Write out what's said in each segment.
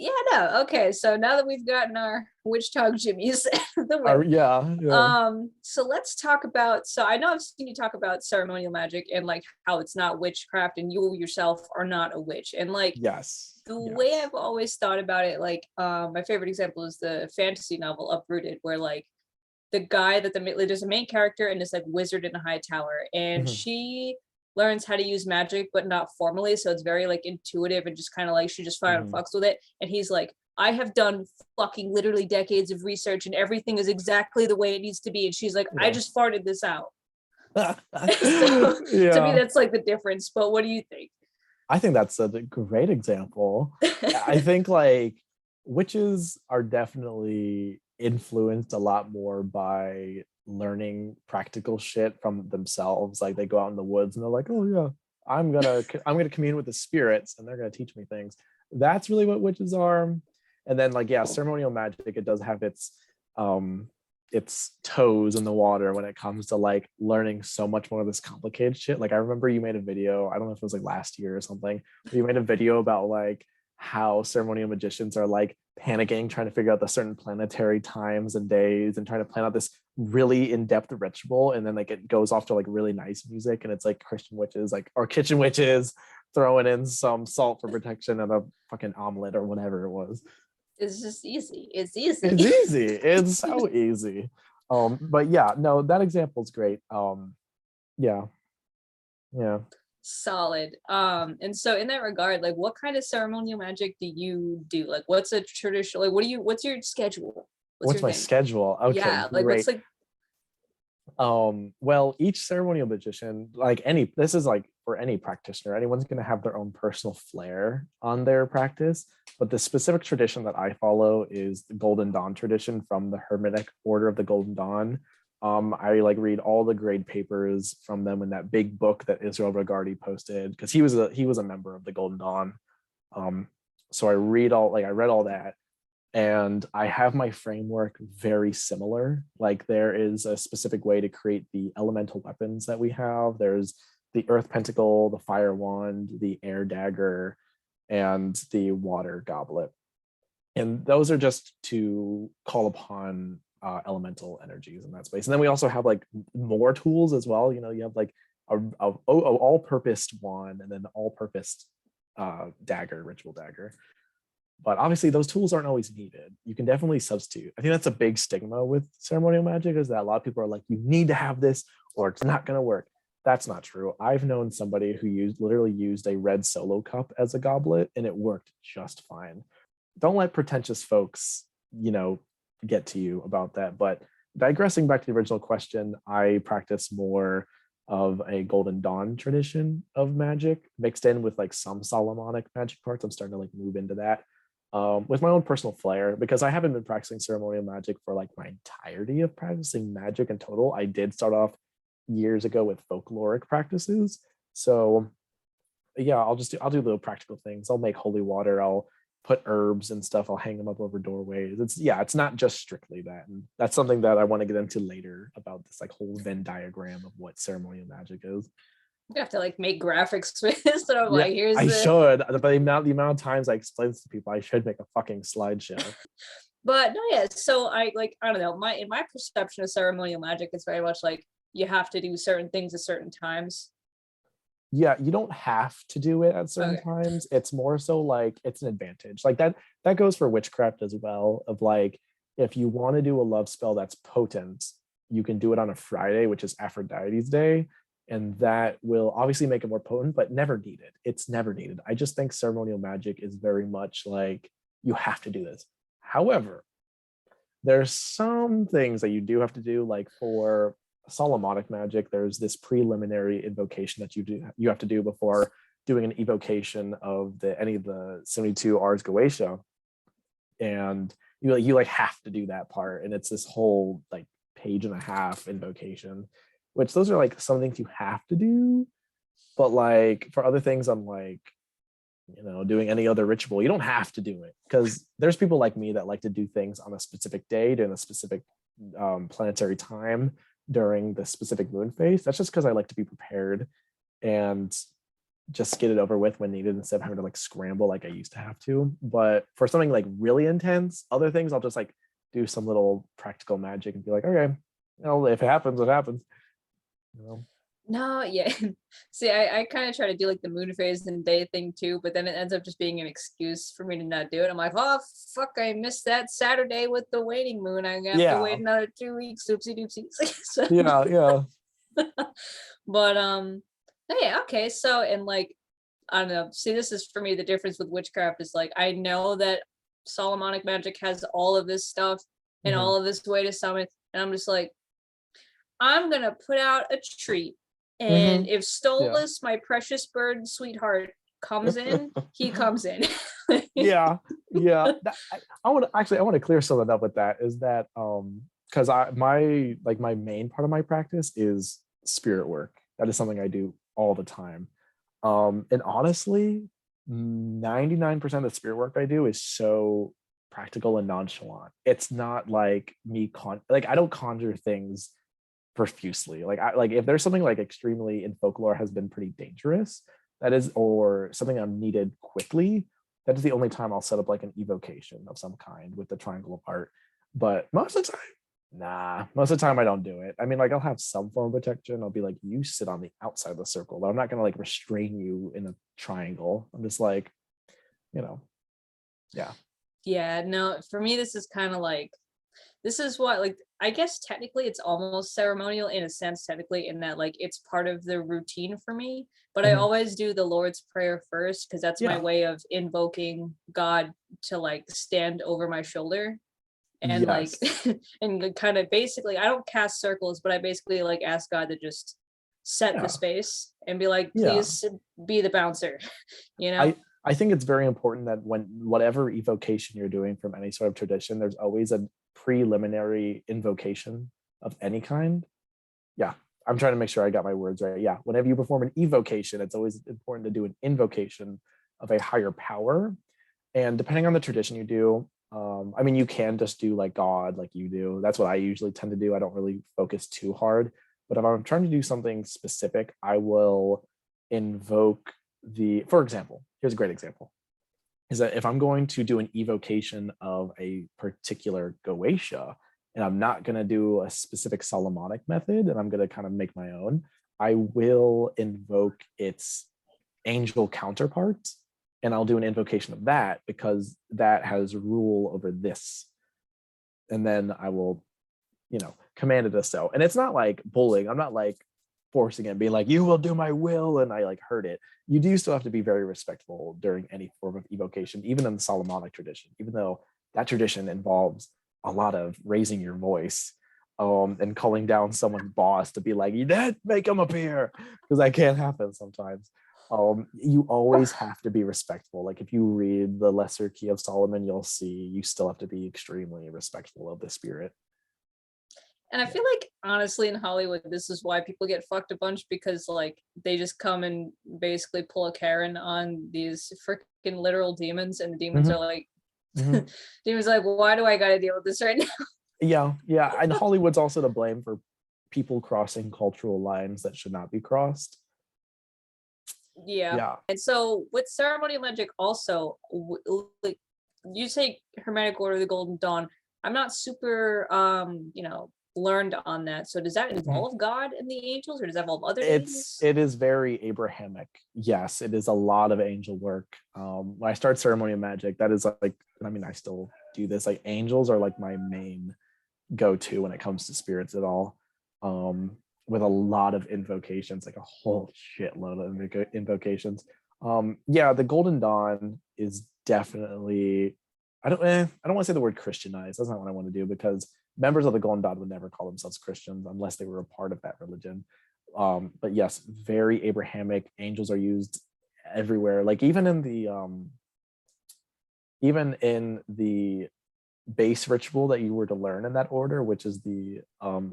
Yeah, no, okay. So now that we've gotten our witch talk jimmies the way, Yeah. so let's talk about. So I know I've seen you talk about ceremonial magic and like how it's not witchcraft, and you yourself are not a witch, and like Yes. the way Yes. I've always thought about it, like my favorite example is the fantasy novel Uprooted, where like the guy that there's a main character and this like wizard in a high tower, and Mhm. she learns how to use magic but not formally, so it's very like intuitive and just kind of like she just fine Mhm. fucks with it, and he's like, I have done fucking literally decades of research and everything is exactly the way it needs to be, and she's like, I Yeah. just farted this out. So to me Yeah. that's like the difference, but what do you think? I think that's a great example. I think like witches are definitely influenced a lot more by learning practical shit from themselves. Like they go out in the woods and they're like, "Oh yeah, I'm gonna commune with the spirits, and they're gonna teach me things." That's really what witches are. And then like yeah, ceremonial magic, it does have um its toes in the water when it comes to like learning so much more of this complicated shit. Like I remember you made a video, I don't know if it was like last year or something, but you made a video about like how ceremonial magicians are like panicking, trying to figure out the certain planetary times and days and trying to plan out this really in-depth ritual. And then like it goes off to like really nice music and it's like Christian witches, like or kitchen witches throwing in some salt for protection and a fucking omelet or whatever it was. It's just easy, it's easy. It's easy. It's so easy. But yeah, no, that example is great. Yeah, yeah. Solid. And so in that regard, like what kind of ceremonial magic do you do? Like what's a traditional, like what's your schedule? What's What's your my thing? schedule? Okay, Yeah, like what's great. like Well, each ceremonial magician, like any, this is like for any practitioner, anyone's going to have their own personal flair on their practice. But the specific tradition that I follow is the Golden Dawn tradition from the Hermetic Order of the Golden Dawn. I like read all the grade papers from them in that big book that Israel Regardi posted because he was a member of the Golden Dawn. Um, so I read all that, and I have my framework very similar. Like there is a specific way to create the elemental weapons that we have. There's the earth pentacle, the fire wand, the air dagger, and the water goblet. And those are just to call upon elemental energies in that space. And then we also have like more tools as well. You know, you have like a all-purpose wand and then all-purpose dagger, ritual dagger, but obviously those tools aren't always needed. You can definitely substitute. I think that's a big stigma with ceremonial magic, is that a lot of people are like, you need to have this or it's not going to work. That's not true. I've known somebody who literally used a red solo cup as a goblet and it worked just fine. Don't let pretentious folks, you know, get to you about that. But digressing back to the original question, I practice more of a Golden Dawn tradition of magic mixed in with like some Solomonic magic parts. I'm starting to like move into that with my own personal flair, because I haven't been practicing ceremonial magic for like my entirety of practicing magic in total. I did start off years ago with folkloric practices. So yeah, I'll do little practical things. I'll make holy water. I'll put herbs and stuff. I'll hang them up over doorways. It's not just strictly that. And that's something that I want to get into later about this like whole Venn diagram of what ceremonial magic is. you have to like make graphics for this, and I'm Yeah, like, here's I the should. But the amount of times I explain this to people, I should make a fucking slideshow. but no, yeah. So I don't know, my in my perception of ceremonial magic is very much like you have to do certain things at certain times. Yeah, you don't have to do it at certain Okay. times. It's more so like it's an advantage. Like that goes for witchcraft as well. Of like if you want to do a love spell that's potent, you can do it on a Friday, which is Aphrodite's day, and that will obviously make it more potent, but never needed. It's never needed. I just think ceremonial magic is very much like you have to do this. However, there's some things that you do have to do, like for Solomonic magic, there's this preliminary invocation that you have to do before doing an evocation of any of the 72 Ars Goetia. And you like have to do that part. And it's this whole like page and a half invocation, which those are like some things you have to do. But like for other things, I'm like, doing any other ritual, you don't have to do it, because there's people like me that like to do things on a specific day during a specific planetary time during the specific moon phase. That's just because I like to be prepared. And just get it over with when needed instead of having to like scramble like I used to have to. But for something like really intense, other things I'll just like do some little practical magic and be like, okay, if it happens, it happens. You know? No, yeah. See, I kind of try to do like the moon phase and day thing too, but then it ends up just being an excuse for me to not do it. I'm like, oh fuck, I missed that Saturday with the waning moon. I have to Yeah. wait another 2 weeks. Oopsie doopsies. So, Yeah. Yeah. but yeah, okay. So and like I don't know. See, this is for me the difference with witchcraft is like I know that Solomonic magic has all of this stuff and Mhm. all of this way to summon, and I'm just like, I'm gonna put out a treat. And Mhm. if Yeah. Stolas, my precious bird sweetheart, comes in, he comes in. Yeah. Yeah. I want to actually I want to clear something up with that is that because my main part of my practice is spirit work. That is something I do all the time. And honestly, 99% of the spirit work I do is so practical and nonchalant. It's not like like I don't conjure things profusely. Like if there's something like extremely in folklore has been pretty dangerous, that is, or something I'm needed quickly, that is the only time I'll set up like an evocation of some kind with the triangle apart. But most of the time, nah, most of the time I don't do it. I mean, like I'll have some form of protection. I'll be like, you sit on the outside of the circle, but I'm not gonna like restrain you in a triangle. I'm just like, you know, yeah. Yeah, no, for me, this is kind of like, this is what, like, I guess technically it's almost ceremonial in a sense, technically, in that, like, it's part of the routine for me. But I Mhm. always do the Lord's Prayer first because that's my Yeah. way of invoking God to, like, stand over my shoulder. And, like, Yes. and kind of basically, I don't cast circles, but I basically, like, ask God to just set the Yeah. space and be like, Yeah. please be the bouncer, you know? I I think it's very important that when whatever evocation you're doing from any sort of tradition, there's always a preliminary invocation of any kind. Yeah, I'm trying to make sure I got my words right. Yeah, whenever you perform an evocation, it's always important to do an invocation of a higher power. And depending on the tradition you do, I mean, you can just do like God, like you do. That's what I usually tend to do. I don't really focus too hard. But if I'm trying to do something specific, I will invoke for example, here's a great example is that if I'm going to do an evocation of a particular Goetia, and I'm not going to do a specific Solomonic method, and I'm going to kind of make my own, I will invoke its angel counterpart, and I'll do an invocation of that because that has rule over this. And then I will, command it to so. And it's not like bullying. I'm not like forcing it, being like, you will do my will, and I like hurt it. You do still have to be very respectful during any form of evocation, even in the Solomonic tradition, even though that tradition involves a lot of raising your voice, and calling down someone's boss to be like, you did make him appear, because that can't happen sometimes. You always have to be respectful. Like if you read the Lesser Key of Solomon, you'll see you still have to be extremely respectful of the spirit. And I Yeah. feel like honestly in Hollywood, this is why people get fucked a bunch because like they just come and basically pull a Karen on these freaking literal demons, and the demons Mhm, are like, mhm. demons are like, why do I gotta deal with this right now? Yeah, yeah. And Hollywood's also to blame for people crossing cultural lines that should not be crossed. Yeah. Yeah. And so with ceremonial magic, also, like you say Hermetic Order of the Golden Dawn. I'm not super, learned on that. So does that Mhm. involve God and the angels, or does that involve other It's deities? it is very Abrahamic. Yes, it is a lot of angel work. When I start ceremonial magic, that is like, I mean, I still do this. Like angels are like my main go-to when it comes to spirits at all. With a lot of invocations, like a whole shitload of invocations. Yeah, the Golden Dawn is definitely, I don't want to say the word Christianized. That's not what I want to do, because members of the Golden Dawn would never call themselves Christians unless they were a part of that religion. But yes, very Abrahamic. Angels are used everywhere. Like even in the base ritual that you were to learn in that order, which is the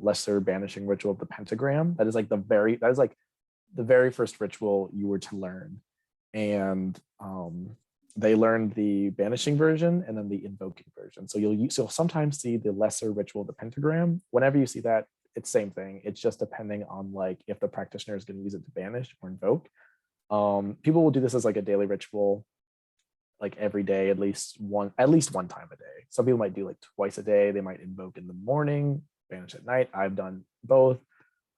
lesser banishing ritual of the pentagram. That is like the very first ritual you were to learn. And they learned the banishing version and then the invoking version. So you'll sometimes see the lesser ritual of the pentagram. Whenever you see that, it's same thing. It's just depending on like if the practitioner is going to use it to banish or invoke. People will do this as like a daily ritual, like every day, at least one time a day. Some people might do like twice a day. They might invoke in the morning, banish at night. I've done both.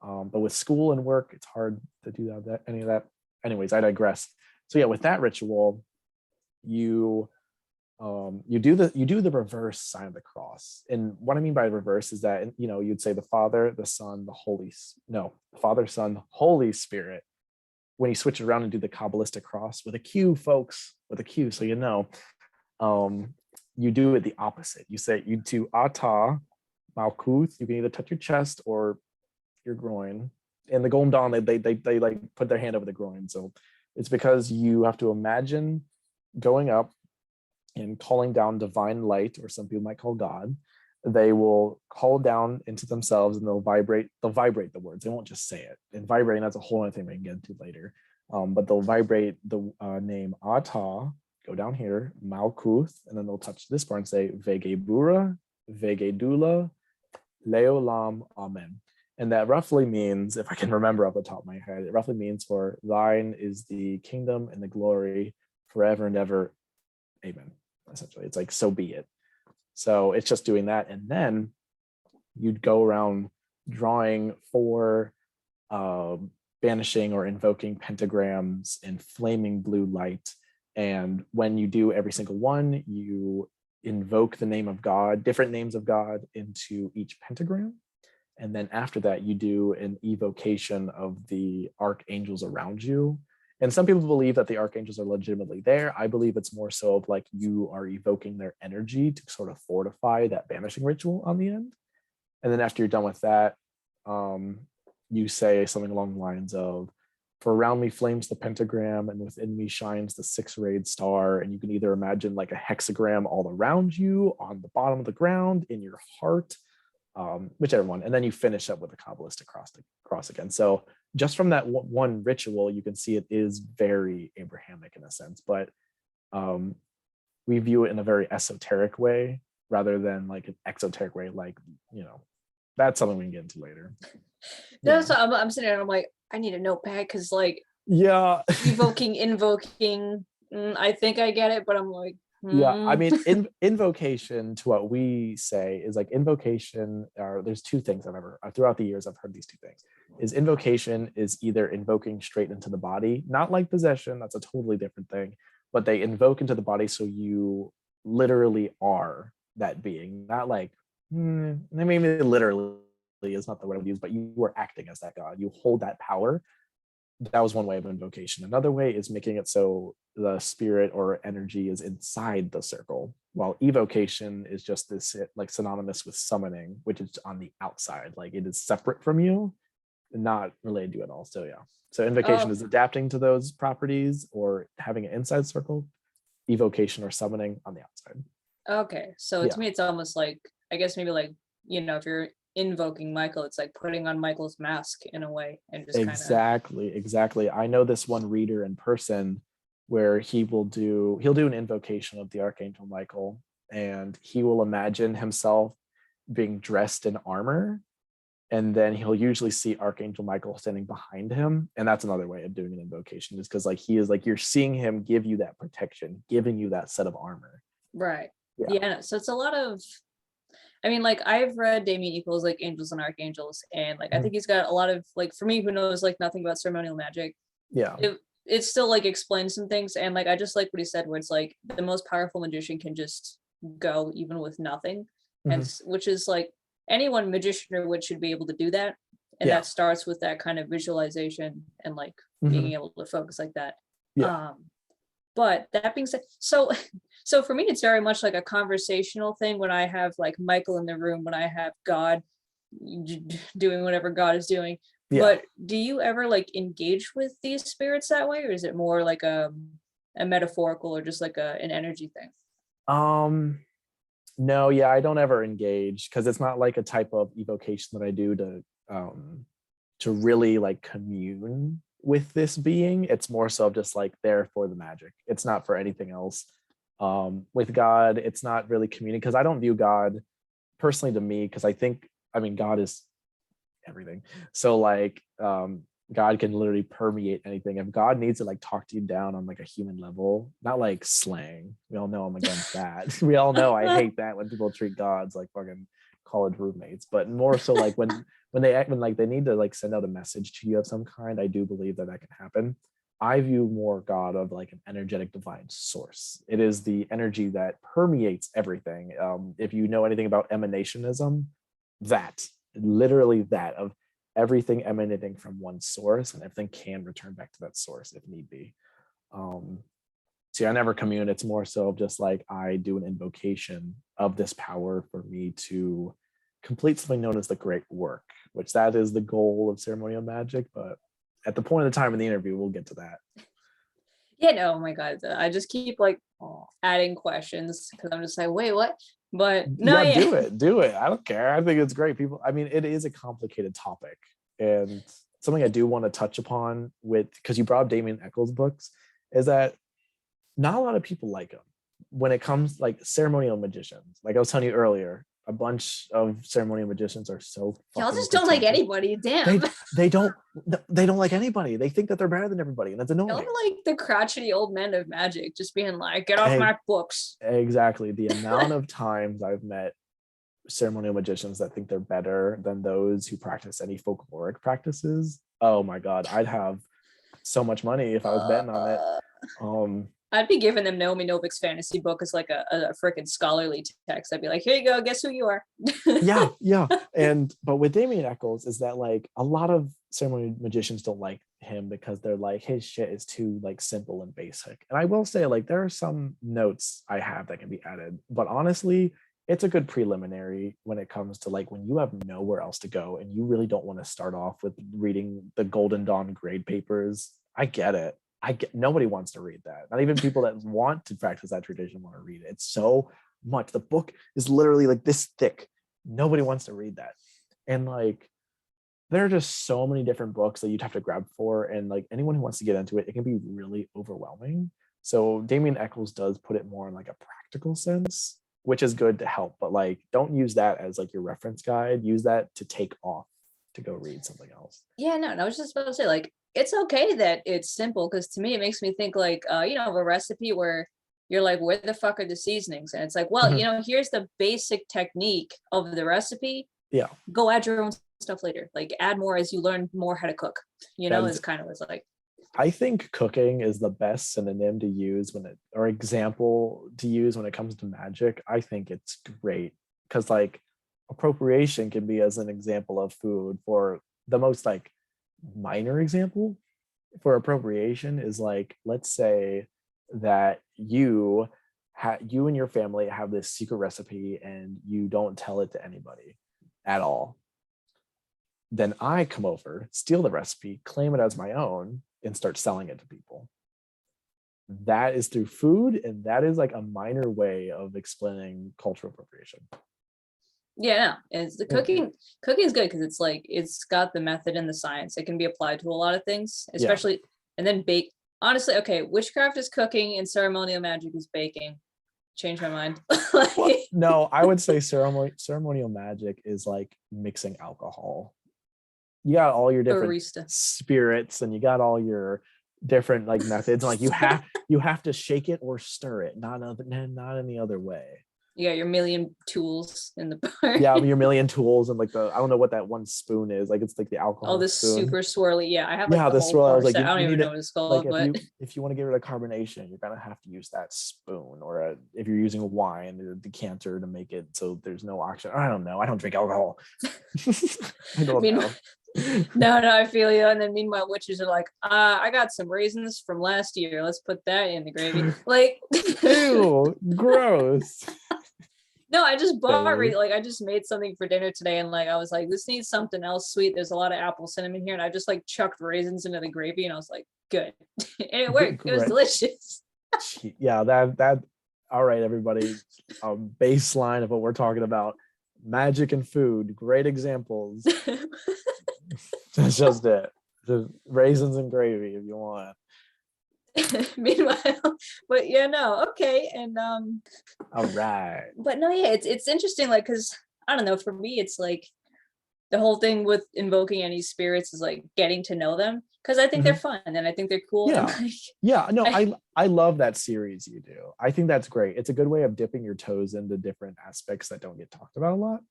But with school and work, it's hard to do any of that. Anyways, I digress. So yeah, with that ritual, you you do the reverse sign of the cross. And what I mean by reverse is that, you know, you'd say the Father, the Son, the Father, Son, Holy Spirit. When you switch it around and do the Kabbalistic cross with a Q, folks, with a Q, so you know, you do it the opposite. You do Ata Malkuth. You can either touch your chest or your groin. In the Golden Dawn, they like put their hand over the groin. So it's because you have to imagine going up and calling down divine light, or some people might call God. They will call down into themselves and they'll vibrate the words. They won't just say it. And vibrating, that's a whole other thing we can get into later. But they'll vibrate the name Ata, go down here, Malkuth, and then they'll touch this part and say Vegebura, Vegedula, Leolam, Amen. And that roughly means, if I can remember off the top of my head, it roughly means for thine is the kingdom and the glory forever and ever. Amen. Essentially, it's like, so be it. So it's just doing that. And then you'd go around drawing 4 banishing or invoking pentagrams in flaming blue light. And when you do every single one, you invoke the name of God, different names of God into each pentagram. And then after that, you do an evocation of the archangels around you. And some people believe that the archangels are legitimately there. I believe it's more so of like you are evoking their energy to sort of fortify that banishing ritual on the end. And then after you're done with that, you say something along the lines of, for around me flames the pentagram and within me shines the 6-rayed star. And you can either imagine like a hexagram all around you, on the bottom of the ground, in your heart, whichever one. And then you finish up with a Kabbalistic cross again. So just from that one ritual, you can see it is very Abrahamic in a sense, but we view it in a very esoteric way rather than like an exoteric way. Like, you know, that's something we can get into later. That's what I'm sitting there and I'm like, I need a notepad because like invoking, I think I get it, but I'm like, yeah, I mean, invocation, to what we say, is like invocation. There's 2 things throughout the years I've heard these 2 things. Is invocation is either invoking straight into the body, not like possession. That's a totally different thing. But they invoke into the body, so you literally are that being. Not like, I mean, literally is not the word I would use, but you are acting as that God. You hold that power. That was one way of invocation. Another way is making it so the spirit or energy is inside the circle, while evocation is just this like synonymous with summoning, which is on the outside, like it is separate from you, not related to you at all. So yeah, so invocation is adapting to those properties or having an inside circle, evocation or summoning on the outside. Okay, so to me it's almost like, I guess maybe like, you know, if you're invoking Michael, it's like putting on Michael's mask in a way, and just exactly. I know this one reader in person where he'll do an invocation of the Archangel Michael, and he will imagine himself being dressed in armor, and then he'll usually see Archangel Michael standing behind him. And that's another way of doing an invocation, is because like he is like, you're seeing him give you that protection, giving you that set of armor. Right. Yeah. So it's a lot of, I mean, like I've read Damien Equals like Angels and Archangels, and like I think he's got a lot of, like, for me who knows like nothing about ceremonial magic, it still like explains some things. And like I just like what he said, where it's like the most powerful magician can just go even with nothing, and which is like anyone, magician or witch, should be able to do that. And that starts with that kind of visualization and like being able to focus like that. But that being said, so for me, it's very much like a conversational thing when I have like Michael in the room, when I have God doing whatever God is doing. But do you ever like engage with these spirits that way, or is it more like a metaphorical or just like an energy thing? No, I don't ever engage, because it's not like a type of evocation that I do to really like commune with this being. It's more so just like there for the magic. It's not for anything else. With God, it's not really communicating, because I don't view God personally, to me, because I mean God is everything. So like God can literally permeate anything. If God needs to like talk to you down on like a human level, not like slang. We all know I'm against that. We all know I hate that when people treat gods like fucking college roommates, but more so like when like they need to like send out a message to you of some kind, I do believe that can happen. I view more God of like an energetic divine source. It is the energy that permeates everything. If you know anything about emanationism, that literally that of everything emanating from one source, and everything can return back to that source if need be. See, I never commune. It's more so just like I do an invocation of this power for me to complete something known as the great work, which that is the goal of ceremonial magic. But at the point of the time in the interview, we'll get to that. Yeah, no, oh my God. I just keep like adding questions because I'm just like, wait, what? But no, yeah, do it. I don't care. I think it's great. People, I mean, it is a complicated topic, and something I do want to touch upon with, because you brought up Damien Eccles' books, is that not a lot of people like him when it comes like ceremonial magicians. Like I was telling you earlier, a bunch of ceremonial magicians are so y'all just don't like anybody. Damn. They don't like anybody. They think that they're better than everybody, and that's annoying. Y'all are like the crotchety old men of magic, just being like, get off my books. Exactly. The amount of times I've met ceremonial magicians that think they're better than those who practice any folkloric practices. Oh my God, I'd have so much money if I was betting on it. I'd be giving them Naomi Novik's fantasy book as like a freaking scholarly text. I'd be like, here you go, guess who you are. yeah. But with Damien Eccles is that like a lot of ceremonial magicians don't like him because they're like, his shit is too like simple and basic. And I will say like there are some notes I have that can be added, but honestly, it's a good preliminary when it comes to like when you have nowhere else to go and you really don't want to start off with reading the Golden Dawn grade papers. I get it. Nobody wants to read that. Not even people that want to practice that tradition want to read it. It's so much. The book is literally like this thick. Nobody wants to read that. And like there are just so many different books that you'd have to grab for. And like anyone who wants to get into it, it can be really overwhelming. So Damien Eccles does put it more in like a practical sense, which is good to help. But like don't use that as like your reference guide. Use that to take off to go read something else. Yeah, no, I was just about to say like it's okay that it's simple, because to me it makes me think like of a recipe where you're like, where the fuck are the seasonings? And it's like, well, here's the basic technique of the recipe. Yeah. Go add your own stuff later. Like add more as you learn more how to cook. Is kind of what's like. I think cooking is the best synonym to use or example to use when it comes to magic. I think it's great because like appropriation can be as an example of food. For the most like minor example for appropriation is like, let's say that you and your family have this secret recipe and you don't tell it to anybody at all. Then I come over, steal the recipe, claim it as my own, and start selling it to people. That is through food, and that is like a minor way of explaining cultural appropriation. Yeah, no, it's the cooking. Cooking is good because it's like it's got the method and the science. It can be applied to a lot of things, especially and then bake. Honestly, okay, witchcraft is cooking and ceremonial magic is baking. Change my mind. No, I would say ceremonial magic is like mixing alcohol. You got all your different spirits and you got all your different like methods. Like you have to shake it or stir it, not any other way. You got your million tools in the bar. Yeah, your million tools and like I don't know what that one spoon is. Like it's like the alcohol. Oh, the super swirly. Yeah, I have like the swirl. I was like, I don't even know what it's called. Like if you want to get rid of carbonation, you're gonna have to use that spoon, or if you're using a wine, a decanter to make it so there's no oxygen. I don't know. I don't drink alcohol. I don't know. No, I feel you. And then meanwhile, witches are like, I got some raisins from last year. Let's put that in the gravy. Like, ew, gross. No, I just bought I just made something for dinner today, and like I was like, this needs something else sweet. There's a lot of apple cinnamon here, and I just like chucked raisins into the gravy, and I was like, good, and it worked. It was delicious. Yeah, that. All right, everybody. Baseline of what we're talking about: magic and food. Great examples. That's just it. The raisins and gravy, if you want. Meanwhile, but yeah, no, okay, and all right. But no, yeah, it's interesting, like, because I don't know, for me, it's like the whole thing with invoking any spirits is like getting to know them, because I think they're fun and I think they're cool. And Yeah. like, Yeah, no, I, I love that series you do. I think that's great. It's a good way of dipping your toes into different aspects that don't get talked about a lot,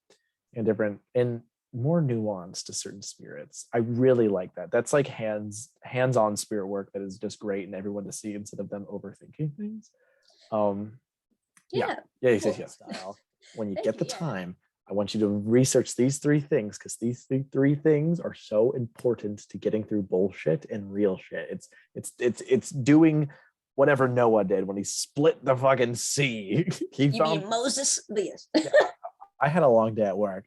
and different and more nuance to certain spirits. I really like that. That's like hands-on spirit work that is just great and everyone to see instead of them overthinking things. Um yeah. yeah, Yeah, cool. yes, style. When you Thank get you. the Yeah. time, I want you to research these three things, because these three things are so important to getting through bullshit and real shit. It's doing whatever Noah did when he split the fucking sea. He You found mean Moses? Yes. I had a long day at work.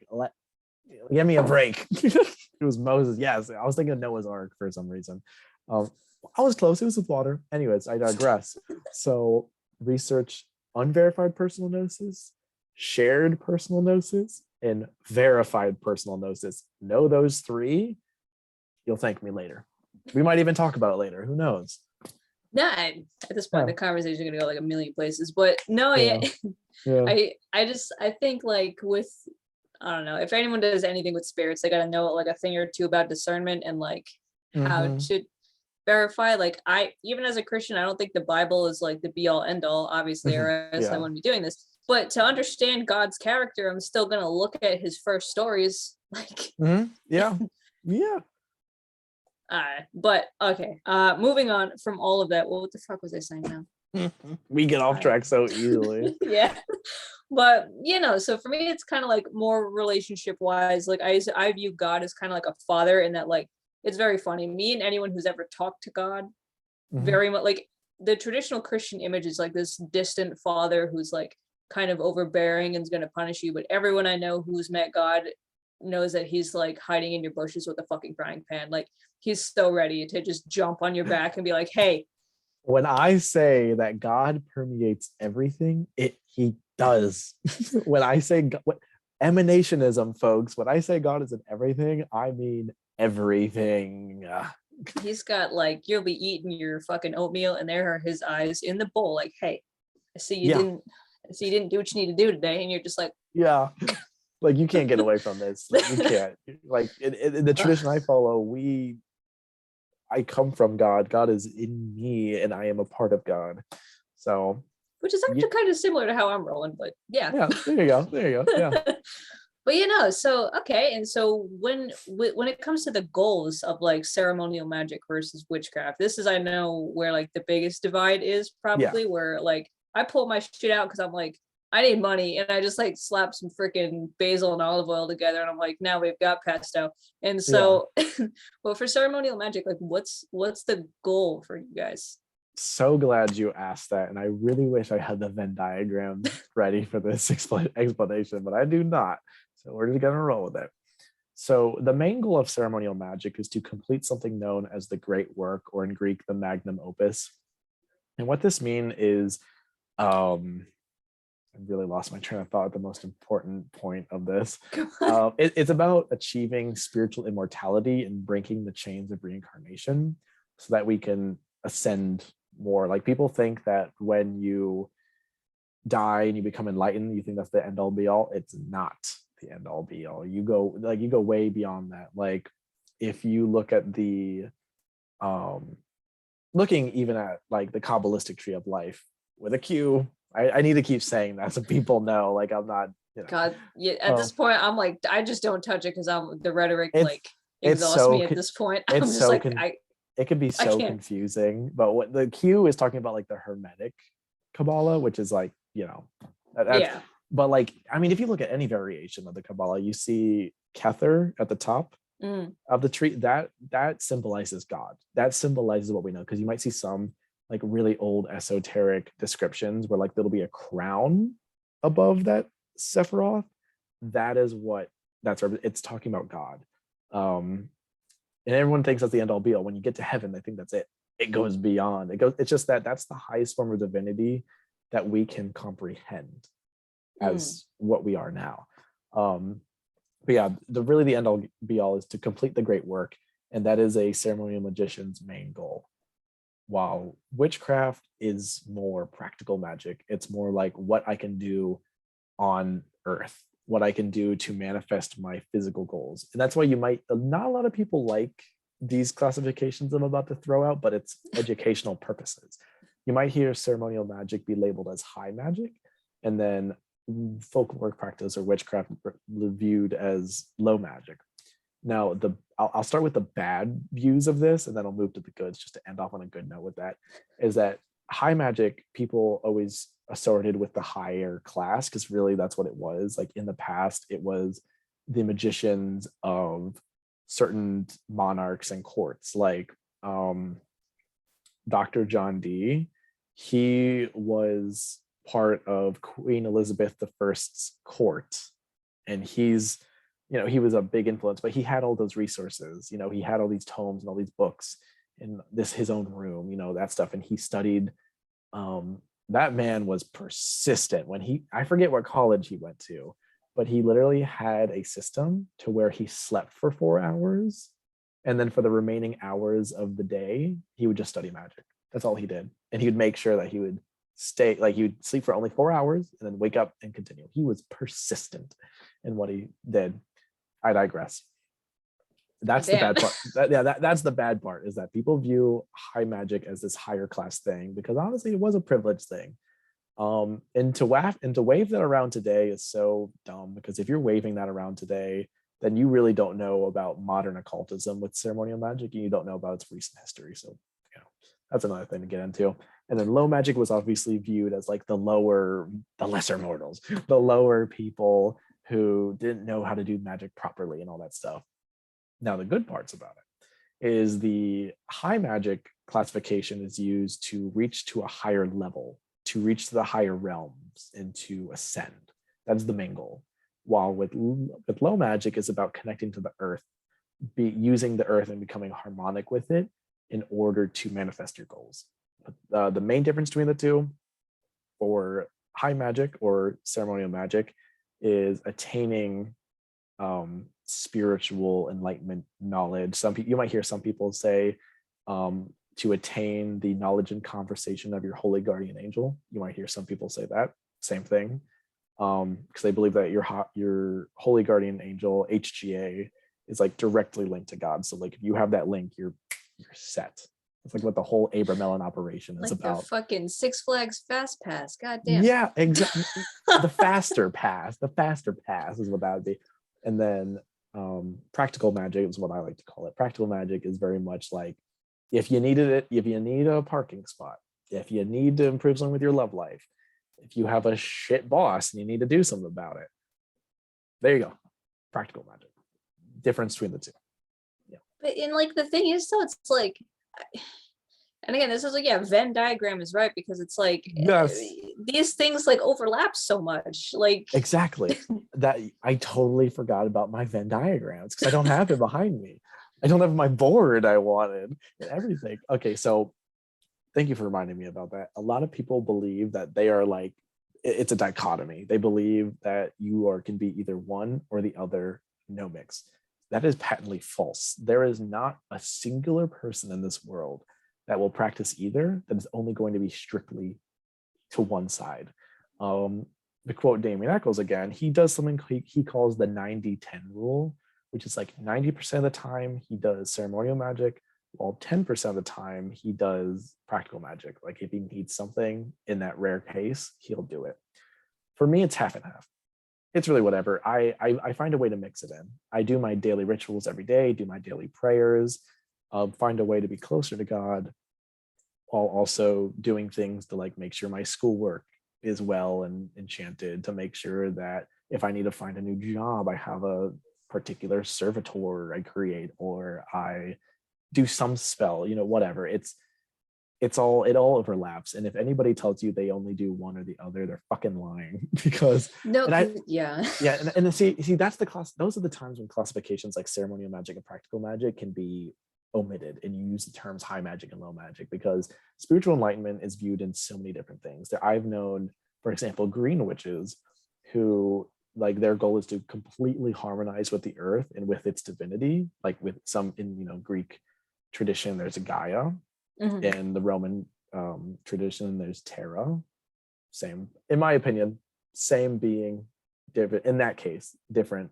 Give me a break. It was Moses. Yes, I was thinking of Noah's Ark for some reason. Um, I was close. It was with water. Anyways, I digress. So research unverified personal gnosis, shared personal gnosis, and verified personal gnosis. Know those three. You'll thank me later. We might even talk about it later. Who knows? No, at this point, Yeah. the conversation is gonna go like a million places. But no, Yeah. Yeah. I think like with, I don't know, if anyone does anything with spirits, they gotta know like a thing or two about discernment and like how Mhm. to verify. Like I, even as a Christian, I don't think the Bible is like the be all end all, obviously, or else I Yeah. wouldn't be doing this. But to understand God's character, I'm still gonna look at his first stories. Like Yeah. Yeah. but okay. Moving on from all of that. Well, what the fuck was I saying now? We get off track so easily. Yeah. But you know, so for me it's kind of like more relationship wise. Like I view God as kind of like a father, in that like it's very funny. Me and anyone who's ever talked to God, Mhm. very much like the traditional Christian image is like this distant father who's like kind of overbearing and is going to punish you. But everyone I know who's met God knows that he's like hiding in your bushes with a fucking frying pan. Like he's so ready to just jump on your back and be like, hey. When I say that God permeates everything, he does. When I say what emanationism, folks, when I say God is in everything, I mean everything. He's got like, you'll be eating your fucking oatmeal and there are his eyes in the bowl like, hey, I see you Yeah. didn't do what you need to do today, and you're just like, Yeah. Like you can't get away from this. Like, you can't. Like in the tradition I follow, I come from God. God is in me, and I am a part of God. So, which is actually kind of similar to how I'm rolling, but yeah. Yeah, there you go. There you go. Yeah. But you know, so okay, and so when it comes to the goals of like ceremonial magic versus witchcraft, this is, I know, where like the biggest divide is probably. Yeah. Where like I pull my shit out because I'm like, I need money, and I just like slap some freaking basil and olive oil together, and I'm like, now we've got pesto. And so, well, for ceremonial magic, like what's the goal for you guys? So glad you asked that, and I really wish I had the Venn diagram ready for this explanation, but I do not. So we're just gonna roll with it. So the main goal of ceremonial magic is to complete something known as the great work, or in Greek, the magnum opus. And what this means is, I really lost my train of thought at the most important point of this. It's about achieving spiritual immortality and breaking the chains of reincarnation so that we can ascend more. Like people think that when you die and you become enlightened, you think that's the end all be all. It's not the end all be all. You go way beyond that. Like if you look at the looking even at like the Kabbalistic tree of life with a Q. I need to keep saying that so people know. Like I'm not, God, yeah. At this point, I'm like, I just don't touch it because I'm the rhetoric it's like it's exhausts so me at this point. I'm it's just so like, it can be I so can't. confusing. But what the Q is talking about, like the Hermetic Kabbalah, which is like, that's, Yeah. but like, I mean, if you look at any variation of the Kabbalah, you see Kether at the top of the tree. That symbolizes God. That symbolizes what we know, because you might see some like really old esoteric descriptions where like there'll be a crown above that Sephiroth. That is what it's talking about God. And everyone thinks that's the end all be all. When you get to heaven, they think that's it. It goes beyond. It's just that's the highest form of divinity that we can comprehend as what we are now. But yeah, the end all be all is to complete the great work, and that is a ceremonial magician's main goal. While witchcraft is more practical magic, it's more like what I can do on earth. what I can do to manifest my physical goals. And that's why not a lot of people like these classifications I'm about to throw out, but it's educational purposes. You might hear ceremonial magic be labeled as high magic, and then folkloric practice or witchcraft viewed as low magic. Now, I'll start with the bad views of this, and then I'll move to the goods just to end off on a good note with that, is that high magic, people always assorted with the higher class, because really that's what it was. Like in the past, it was the magicians of certain monarchs and courts, like Dr. John Dee. He was part of Queen Elizabeth I's court, and he was a big influence, but he had all those resources. He had all these tomes and all these books in his own room, that stuff. And he studied. That man was persistent. I forget what college he went to, but he literally had a system to where he slept for 4 hours, and then for the remaining hours of the day, he would just study magic. That's all he did. And he would make sure that he would he would sleep for only 4 hours and then wake up and continue. He was persistent in what he did. I digress. That's the bad part. That's the bad part, is that people view high magic as this higher class thing, because honestly, it was a privileged thing. And to wave that around today is so dumb, because if you're waving that around today, then you really don't know about modern occultism with ceremonial magic, and you don't know about its recent history. So, that's another thing to get into. And then low magic was obviously viewed as like the lesser mortals, the lower people who didn't know how to do magic properly and all that stuff. Now, the good parts about it is the high magic classification is used to reach to a higher level, to reach to the higher realms, and to ascend. That's the main goal. While with low magic is about connecting to the earth, using the earth and becoming harmonic with it in order to manifest your goals. The main difference between the two, for high magic or ceremonial magic, is attaining spiritual enlightenment knowledge. You might hear some people say to attain the knowledge and conversation of your holy guardian angel. You might hear some people say that same thing, because they believe that your holy guardian angel, HGA, is like directly linked to God. So like if you have that link, you're set. It's like what the whole Abramelin operation is like about. The fucking Six Flags Fast Pass. God damn. Yeah, exactly. The faster pass is what that would be. And then practical magic is what I like to call it. Practical magic is very much like, if you need a parking spot, if you need to improve something with your love life, if you have a shit boss and you need to do something about it, there you go. Practical magic. Difference between the two. Yeah. But like the thing is, so it's like, and again, this is like, Venn diagram is right, because it's like, yes, these things like overlap so much. Like exactly. That I totally forgot about my Venn diagrams, because I don't have it behind me. I don't have my board I wanted and everything. Okay, so thank you for reminding me about that. A lot of people believe that they are like, it's a dichotomy. They believe that you can be either one or the other, no mix. That is patently false. There is not a singular person in this world that will practice either that is only going to be strictly to one side. To quote Damien Eccles again, he does something he calls the 90-10 rule, which is like 90% of the time he does ceremonial magic, while 10% of the time he does practical magic. Like if he needs something in that rare case, he'll do it. For me, it's half and half. It's really whatever. I find a way to mix it in. I do my daily rituals every day, do my daily prayers, find a way to be closer to God, while also doing things to like make sure my schoolwork is well and enchanted, to make sure that if I need to find a new job, I have a particular servitor I create, or I do some spell, whatever. It all overlaps. And if anybody tells you they only do one or the other, they're fucking lying. Because and see that's the class. Those are the times when classifications like ceremonial magic and practical magic can be omitted, and you use the terms high magic and low magic, because spiritual enlightenment is viewed in so many different things. I've known, for example, green witches who like their goal is to completely harmonize with the earth and with its divinity. Like with some in Greek tradition, there's a Gaia. Mm-hmm. In the Roman tradition, there's Terra. Same, in my opinion, same being, different, in that case, different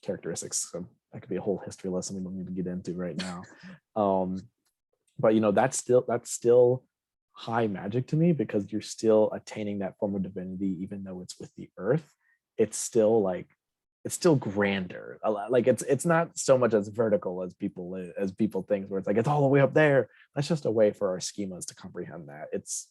characteristics. So that could be a whole history lesson we don't need to get into right now. But that's still high magic to me, because you're still attaining that form of divinity, even though it's with the earth. It's still grander. Like it's not so much as vertical as people think, where it's like it's all the way up there. That's just a way for our schemas to comprehend that. It's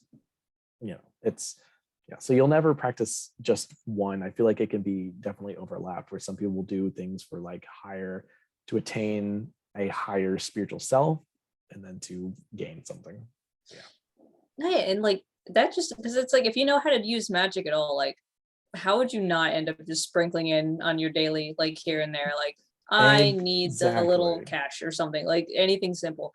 yeah. So you'll never practice just one. I feel like it can be definitely overlapped, where some people will do things for like higher, to attain a higher spiritual self, and then to gain something. Yeah, and like that, just because it's like if you know how to use magic at all, like how would you not end up just sprinkling in on your daily, like here and there, like I need a little Exactly. cash or something, like anything simple.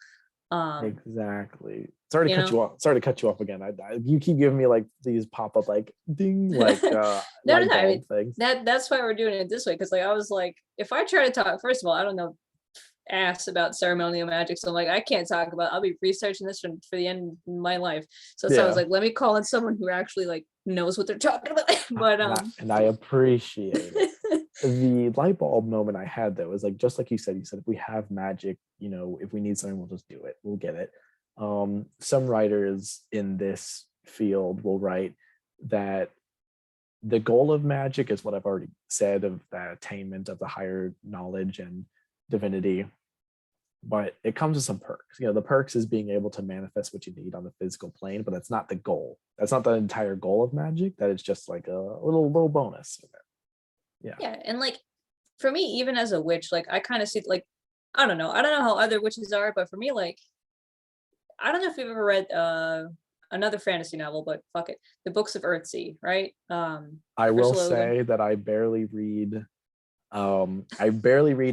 Exactly. Sorry to You cut you know, off. Sorry to cut you off again. You keep giving me like these pop up like ding, like no, light I mean bulb things. that's why we're doing it this way, because like I was like, if I try to talk, first of all, I don't know ass about ceremonial magic, so I'm like, I can't talk about. I'll be researching this for the end of my life. So I was Yeah. like, let me call in someone who actually like knows what they're talking about. But And I appreciate it. The light bulb moment I had though is like, just like you said if we have magic, if we need something, we'll just do it, we'll get it. Some writers in this field will write that the goal of magic is what I've already said, of the attainment of the higher knowledge and divinity, but it comes with some perks. The perks is being able to manifest what you need on the physical plane, but that's not the goal. That's not the entire goal of magic. That is just like a little bonus. yeah, and like for me, even as a witch, like I kind of see like I don't know how other witches are, but for me, like I don't know if you've ever read another fantasy novel, but fuck it, the Books of Earthsea, right? I will Crystal Logan. say that I barely read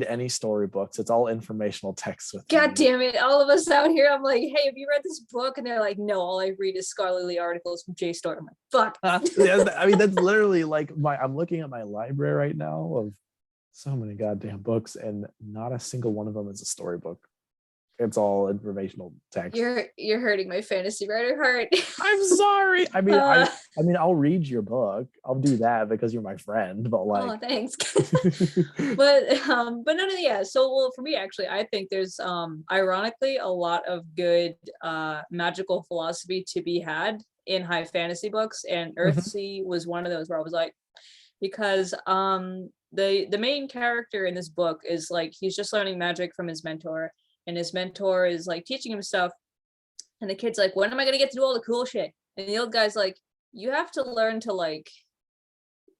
any storybooks. It's all informational text with God me. damn it! All of us out here, I'm like, hey, have you read this book? And they're like, no, all I read is scholarly articles from JSTOR. I'm like, fuck. Yeah, I mean, that's literally like I'm looking at my library right now of so many goddamn books, and not a single one of them is a storybook. It's all informational text. You're hurting my fantasy writer heart. I'm sorry. I mean, uh, I mean, I'll read your book. I'll do that because you're my friend. But oh, like, thanks. But no, yeah. So well, for me, actually, I think there's ironically a lot of good magical philosophy to be had in high fantasy books, and Mhm. Earthsea was one of those where I was like, because the main character in this book is like he's just learning magic from his mentor, and his mentor is like teaching him stuff, and the kid's like, when am I gonna get to do all the cool shit? And the old guy's like, you have to learn to like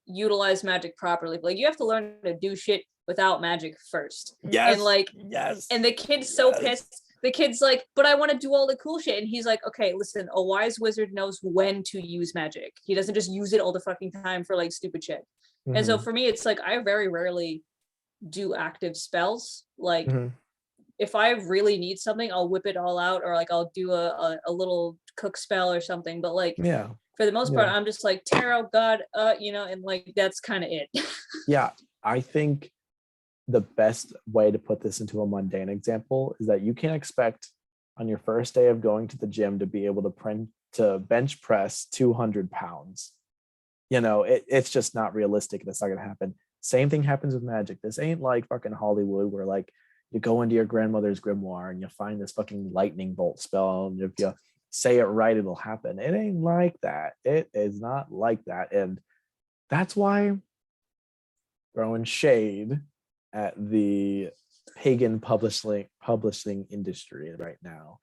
utilize magic properly. Like you have to learn to do shit without magic first. And Yes, like, yes, and the kid's so yes. pissed. The kid's like, but I want to do all the cool shit. And he's like, okay, listen, a wise wizard knows when to use magic. He doesn't just use it all the fucking time for like stupid shit. And so Mhm, for me, it's like I very rarely do active spells. Like mhm. if I really need something, I'll whip it all out, or like I'll do a little cook spell or something. But like Yeah, for the most part, yeah, I'm just like tarot, God, and like that's kind of it. yeah. I think the best way to put this into a mundane example is that you can't expect on your first day of going to the gym to be able to bench press 200 pounds. It's just not realistic. That's not going to happen. Same thing happens with magic. This ain't like fucking Hollywood where like you go into your grandmother's grimoire and you find this fucking lightning bolt spell, and if you say it right, it'll happen. It ain't like that. It is not like that. And that's why, throwing shade at the pagan publishing industry right now,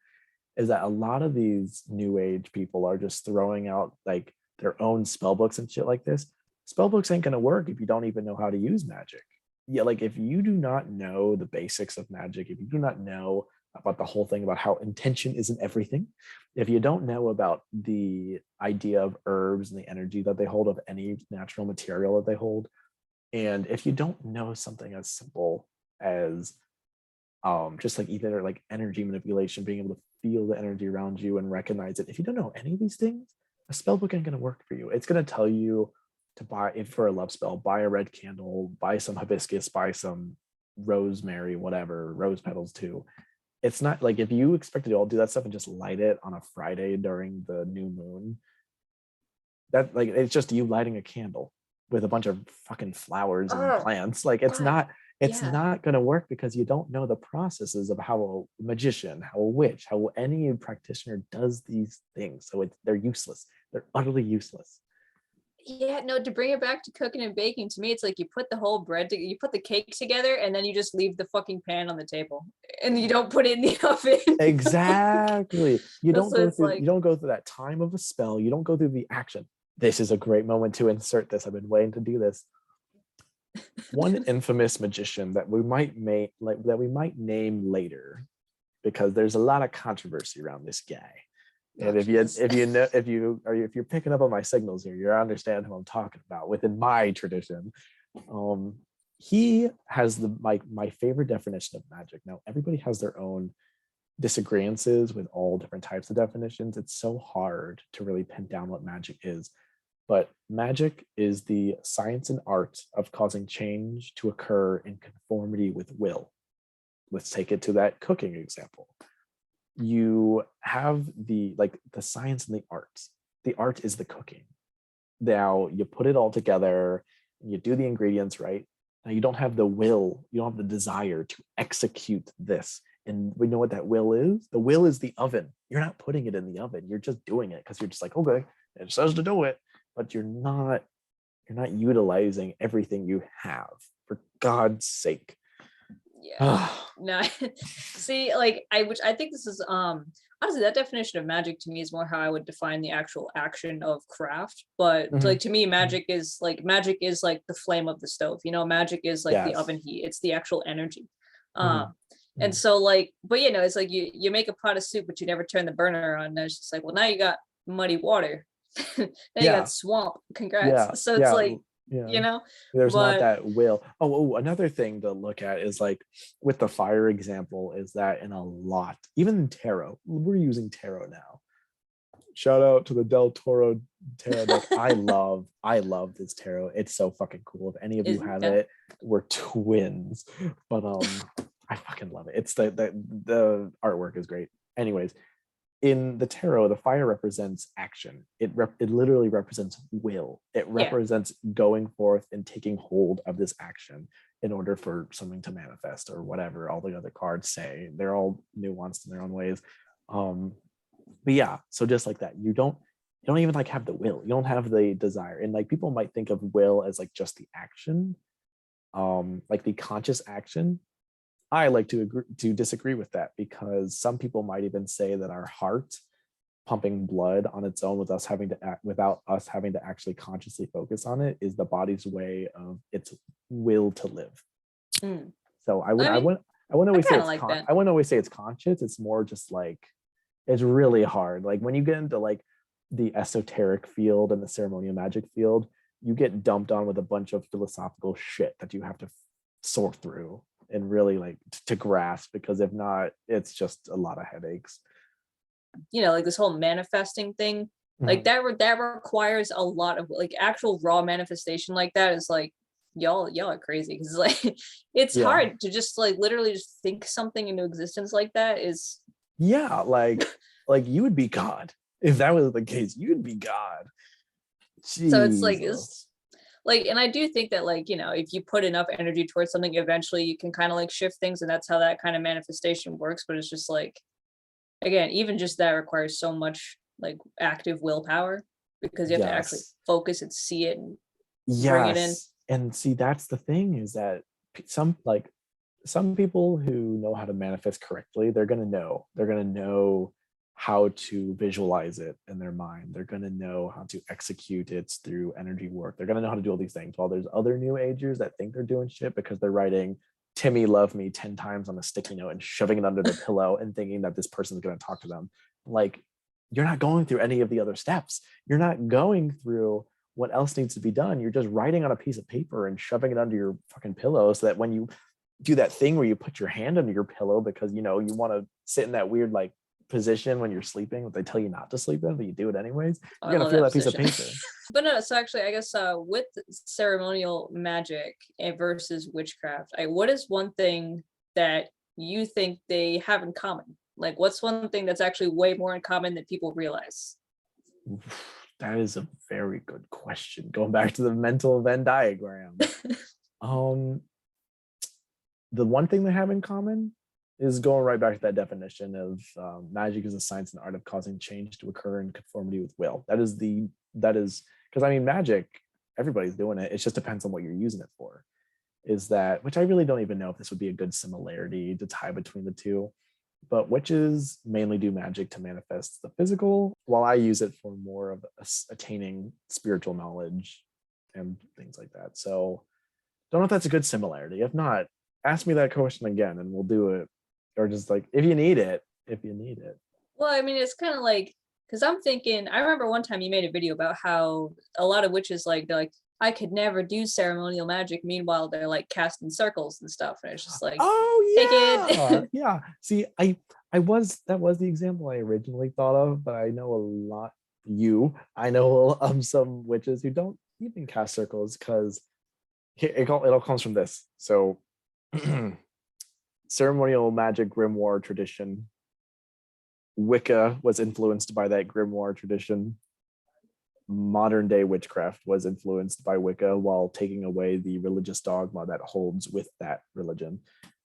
is that a lot of these new age people are just throwing out like their own spell books and shit like this. Spell books ain't gonna work if you don't even know how to use magic. Yeah, like if you do not know the basics of magic, if you do not know about the whole thing about how intention isn't everything, if you don't know about the idea of herbs and the energy that they hold of any natural material that they hold, and if you don't know something as simple as just like either like energy manipulation, being able to feel the energy around you and recognize it, if you don't know any of these things, a spell book ain't going to work for you. It's going to tell you to buy, if for a love spell, buy a red candle, buy some hibiscus, buy some rosemary, whatever, rose petals too. It's not like, if you expect to all do that stuff and just light it on a Friday during the new moon, that like it's just you lighting a candle. with a bunch of fucking flowers and Oh plants. Like it's God. not it's Yeah. not going to work because you don't know the processes of how a magician, how a witch, how any practitioner does these things. So they're useless. They're utterly useless. Yeah, no, to bring it back to cooking and baking, to me, it's like you put the whole you put the cake together and then you just leave the fucking pan on the table and you don't put it in the oven. Exactly. You That's don't what go it's through like. that time of a spell. You don't go through the action. This is a great moment to insert this. I've been waiting to do this. One infamous magician that we might name later, because there's a lot of controversy around this guy. Oh, And if you're picking up on my signals here, you understand who I'm talking about within my tradition. He has my favorite definition of magic. Now everybody has their own disagreements with all different types of definitions. It's so hard to really pin down what magic is. But magic is the science and art of causing change to occur in conformity with will. Let's take it to that cooking example. You have the science and the art. The art is the cooking. Now you put it all together, you do the ingredients right. Now you don't have the will, you don't have the desire to execute this. And we know what that will is. The will is the oven. You're not putting it in the oven. You're just doing it because you're just like, okay, it says to do it, but you're not utilizing everything you have, for God's sake. Yeah. No. See, like I think this is honestly that definition of magic to me is more how I would define the actual action of craft. But like to me, magic is like the flame of the stove. You know, magic is like the Yes. oven heat. It's the actual energy. Mhm. And so like, but you know, it's like you make a pot of soup, but you never turn the burner on. And it's just like, well, now you got muddy water. Now you Yeah. got swamp. Congrats. Yeah. So it's Yeah. like, Yeah. you know, There's not but that will. Another thing to look at is like with the fire example is that in a lot, even in tarot, we're using tarot now. Shout out to the Del Toro tarot deck. I love this tarot. It's so fucking cool. If any of you have yeah. it, we're twins. But I fucking love it. It's the artwork is great. Anyways, in the tarot, the fire represents action. It literally represents will. It represents going forth and taking hold of this action in order for something to manifest or whatever all the other cards say. They're all nuanced in their own ways. But yeah, so just like that, you don't even like have the will. You don't have the desire. And like people might think of will as like just the action, like the conscious action. I like to disagree with that, because some people might even say that our heart pumping blood on its own without us having to actually consciously focus on it is the body's way of its will to live. So I wouldn't always say I wouldn't always say it's conscious. It's more just like it's really hard. Like when you get into like the esoteric field and the ceremonial magic field, you get dumped on with a bunch of philosophical shit that you have to sort through and really like to grasp, because if not, it's just a lot of headaches. You know, like this whole manifesting thing, like that requires a lot of like actual raw manifestation. Like that is like y'all are crazy, because like it's hard to just like literally just think something into existence like that is like you would be God if that was the case. You'd be God. Jesus. So it's like, and I do think that like, you know, if you put enough energy towards something, eventually you can kind of like shift things, and that's how that kind of manifestation works. But it's just like, again, even just that requires so much like active willpower, because you have to actually focus and see it and bring it in. And see, that's the thing, is that some people who know how to manifest correctly, they're gonna know how to visualize it in their mind. They're going to know how to execute it through energy work. They're going to know how to do all these things, while there's other new agers that think they're doing shit because they're writing Timmy love me 10 times on a sticky note and shoving it under their pillow and thinking that this person's going to talk to them. Like, you're not going through any of the other steps. You're not going through what else needs to be done. You're just writing on a piece of paper and shoving it under your fucking pillow, so that when you do that thing where you put your hand under your pillow because you know you want to sit in that weird like position when you're sleeping, but they tell you not to sleep in, but you do it anyways. You're gonna feel that piece of paper. But no, so actually, I guess with ceremonial magic versus witchcraft, what is one thing that you think they have in common? Like, what's one thing that's actually way more in common than people realize? That is a very good question. Going back to the mental Venn diagram. Um, the one thing they have in common is going right back to that definition of magic is a science and art of causing change to occur in conformity with will. That is because I mean magic, everybody's doing it. It just depends on what you're using it for. Is that, which I really don't even know if this would be a good similarity to tie between the two, but witches mainly do magic to manifest the physical, while I use it for more of attaining spiritual knowledge and things like that. So don't know if that's a good similarity. If not, ask me that question again and we'll do it. Or just like if you need it. Well, I mean, it's kind of like, because I'm thinking, I remember one time you made a video about how a lot of witches, like, they're like, I could never do ceremonial magic. Meanwhile, they're like casting circles and stuff. And it's just like, take Oh it. yeah. See, I was that was the example I originally thought of, but I know a lot I know some witches who don't even cast circles because it all comes from this. So ceremonial magic grimoire tradition. Wicca was influenced by that grimoire tradition. Modern day witchcraft was influenced by Wicca while taking away the religious dogma that holds with that religion.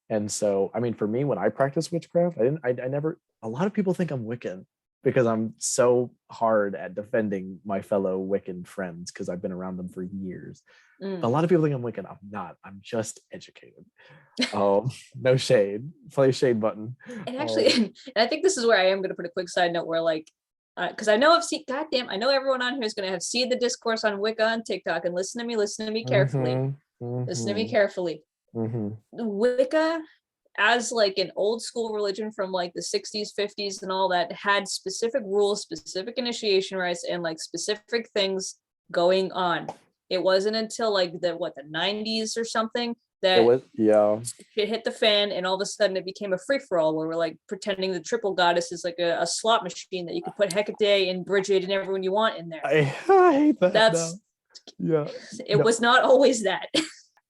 And so, I mean, for me, when I practice witchcraft, I never, a lot of people think I'm Wiccan because I'm so hard at defending my fellow Wiccan friends because I've been around them for years. A lot of people think I'm Wiccan. I'm not. I'm just educated. No shade. Play shade button. And actually, and I think this is where I am going to put a quick side note where, like, because I know goddamn, I know everyone on here is going to have seen the discourse on Wicca on TikTok, and listen to me carefully. Listen to me carefully. Wicca, as like an old school religion from like the 60s, 50s, and all that, had specific rules, specific initiation rites, and like specific things going on. It wasn't until like the 90s or something that shit hit the fan, and all of a sudden it became a free-for-all where we're like pretending the triple goddess is like a slot machine that you could put Hecate and Bridget and everyone you want in there. I hate that. It was not always that.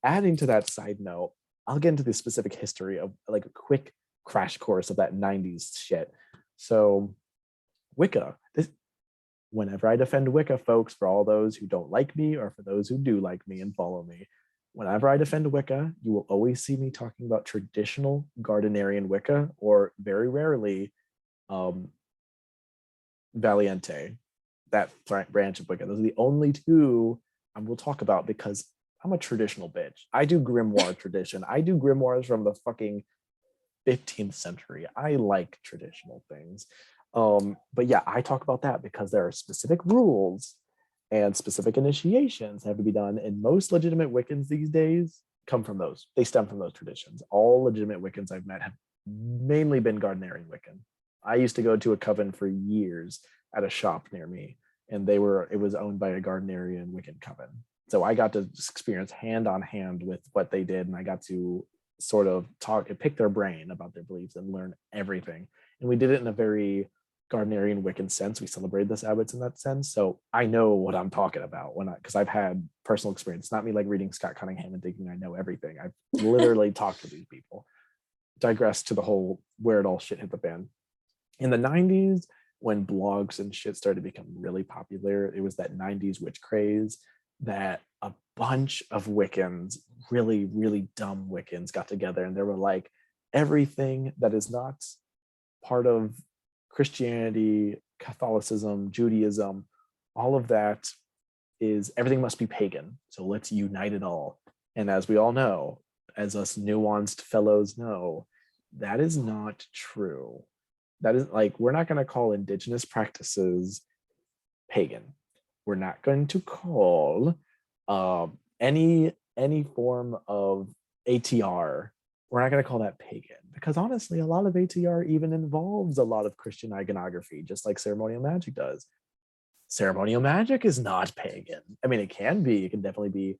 Adding to that side note, I'll get into the specific history of like a quick crash course of that 90s shit. So Wicca, whenever I defend Wicca, folks, for all those who don't like me or for those who do like me and follow me, whenever I defend Wicca, you will always see me talking about traditional Gardnerian Wicca, or very rarely Valiente, that branch of Wicca. Those are the only two I will talk about because I'm a traditional bitch. I do grimoire tradition. I do grimoires from the fucking 15th century. I like traditional things. But yeah, I talk about that because there are specific rules and specific initiations that have to be done. And most legitimate Wiccans these days come from those. They stem from those traditions. All legitimate Wiccans I've met have mainly been Gardnerian Wiccan. I used to go to a coven for years at a shop near me, and it was owned by a Gardnerian Wiccan coven. So I got to experience hand on hand with what they did, and I got to sort of talk and pick their brain about their beliefs and learn everything. And we did it in a very Gardnerian Wiccan sense. We celebrated the Sabbaths in that sense. So I know what I'm talking about because I've had personal experience. It's not me like reading Scott Cunningham and thinking I know everything. I've literally talked to these people. Digress to the whole where it all shit hit the fan. In the 90s, when blogs and shit started to become really popular, it was that 90s witch craze that a bunch of Wiccans, really, really dumb Wiccans, got together, and they were like, everything that is not part of Christianity, Catholicism, Judaism, all of that everything must be pagan. So let's unite it all. And as we all know, as us nuanced fellows know, that is not true. That is like, we're not going to call indigenous practices pagan. We're not going to call any form of ATR, we're not going to call that pagan, because honestly, a lot of ATR even involves a lot of Christian iconography, just like ceremonial magic does. Ceremonial magic is not pagan. I mean, it can be. It can definitely be.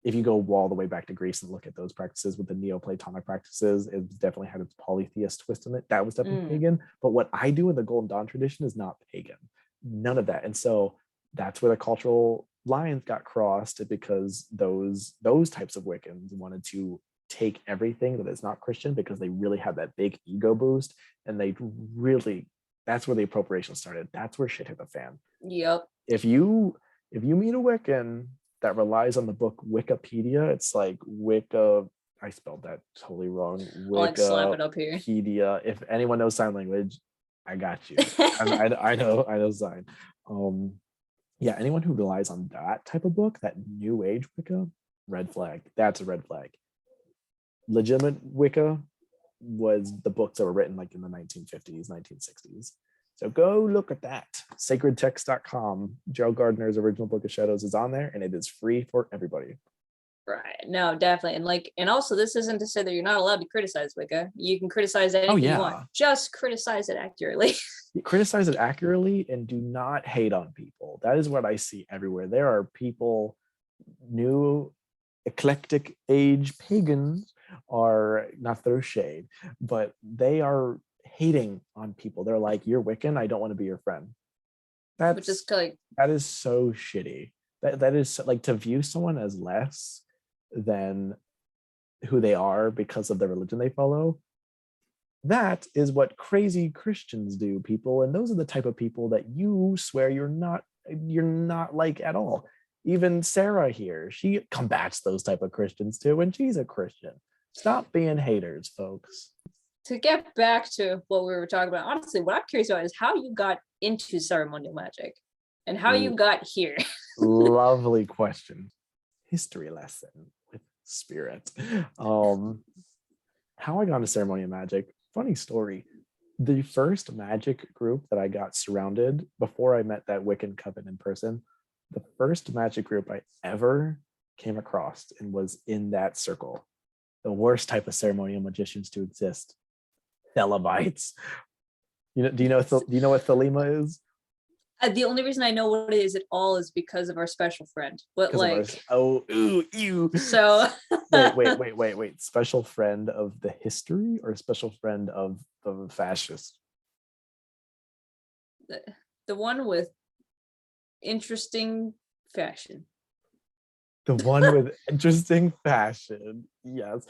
If you go all the way back to Greece and look at those practices with the Neoplatonic practices, it definitely had its polytheist twist in it. That was definitely pagan. But what I do in the Golden Dawn tradition is not pagan. None of that. And so that's where the cultural lines got crossed, because those types of Wiccans wanted to take everything that is not Christian, because they really had that big ego boost, and that's where the appropriation started. That's where shit hit the fan. Yep. if you meet a Wiccan that relies on the book Wikipedia, it's like Wicca. I spelled that totally wrong. I'll like slap it up here. Wikipedia. If anyone knows sign language, I got you. I know sign. Yeah, anyone who relies on that type of book, that new age Wicca, red flag. That's a red flag. Legitimate Wicca was the books that were written like in the 1950s, 1960s. So go look at that. Sacredtext.com. Gerald Gardner's original Book of Shadows is on there, and it is free for everybody. Right. No, definitely. And also this isn't to say that you're not allowed to criticize Wicca. You can criticize anything you want. Just criticize it accurately. Criticize it accurately and do not hate on people. That is what I see everywhere. There are people, new eclectic age pagans are not throw shade, but they are hating on people. They're like, you're Wiccan, I don't want to be your friend. That is so shitty. That is like, to view someone as less than who they are because of the religion they follow. That is what crazy Christians do, people, and those are the type of people that you swear you're not like at all. Even Sarah here, she combats those type of Christians too, and she's a Christian. Stop being haters, folks. To get back to what we were talking about, honestly, what I'm curious about is how you got into ceremonial magic and how you got here. Lovely question. History lesson with spirit. How I got into ceremonial magic, funny story. The first magic group that I got surrounded before I met that Wiccan coven in person, the first magic group I ever came across and was in that circle. The worst type of ceremonial magicians to exist. Thelemites. Do you know what Thelema is? The only reason I know what it is at all is because of our special friend. But like, you. So wait. Special friend of the history or special friend of the fascist? The one with interesting fashion. The one with interesting fashion. Yes.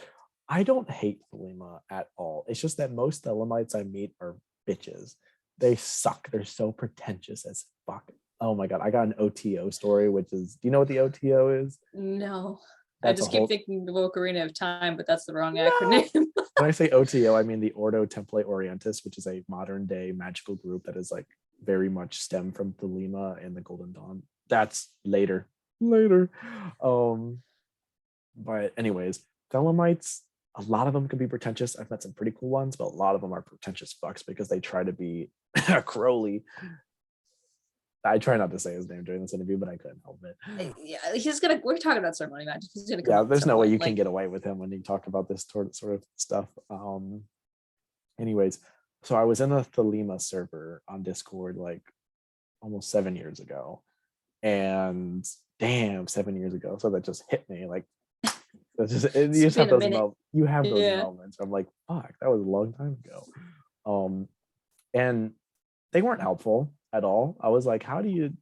I don't hate Thelema at all. It's just that most Thelemites I meet are bitches. They suck. They're so pretentious as fuck. Oh my god, I got an OTO story, which is, do you know what the OTO is? No. I just keep thinking the Ocarina of Time, but that's the wrong acronym. When I say OTO, I mean the Ordo Template Orientis, which is a modern day magical group that is like very much stemmed from Thelema and the Golden Dawn. That's later. But anyways, Thelemites, a lot of them can be pretentious. I've met some pretty cool ones, but a lot of them are pretentious fucks because they try to be Crowley. I try not to say his name during this interview, but I couldn't help it. Yeah, we're talking about ceremonial magic. He's gonna come. Yeah, there's no way you can get away with him when you talk about this sort of stuff. Anyways, so I was in a Thelema server on Discord like almost 7 years ago. And damn, 7 years ago. So that just hit me like, you have those moments. I'm like, fuck, that was a long time ago. And they weren't helpful at all. I was like, how do you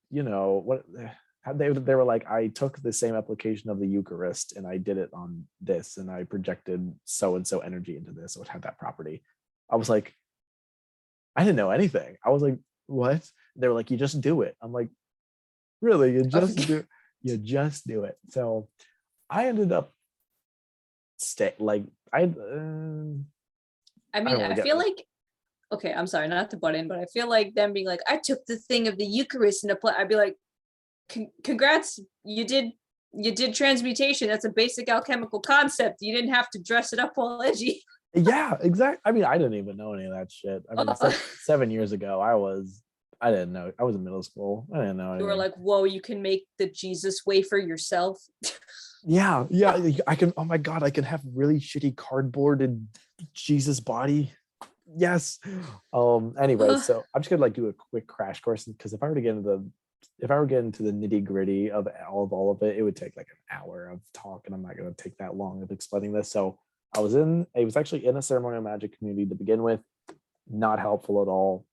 what? They were like, I took the same application of the Eucharist and I did it on this, and I projected so and so energy into this, so it had that property. I was like, I didn't know anything. I was like, what? They were like, you just do it. I'm like, really? You just do it. So I ended up I feel like, okay, I'm sorry, not to butt in, but I feel like them being like, I took the thing of the Eucharist and I'd be like, congrats, you did transmutation. That's a basic alchemical concept. You didn't have to dress it up all edgy. Yeah, exactly. I mean, I didn't even know any of that shit. I mean, 7 years ago, I didn't know. I was in middle school. I didn't know anything. You were like, whoa, you can make the Jesus wafer yourself. Yeah. I can. Oh my god, I can have really shitty cardboard and Jesus body. Yes. Anyway, so I'm just gonna like do a quick crash course, because if I were to get into the nitty gritty of all of it, it would take like an hour of talk, and I'm not gonna take that long of explaining this. So I was actually in a ceremonial magic community to begin with, not helpful at all.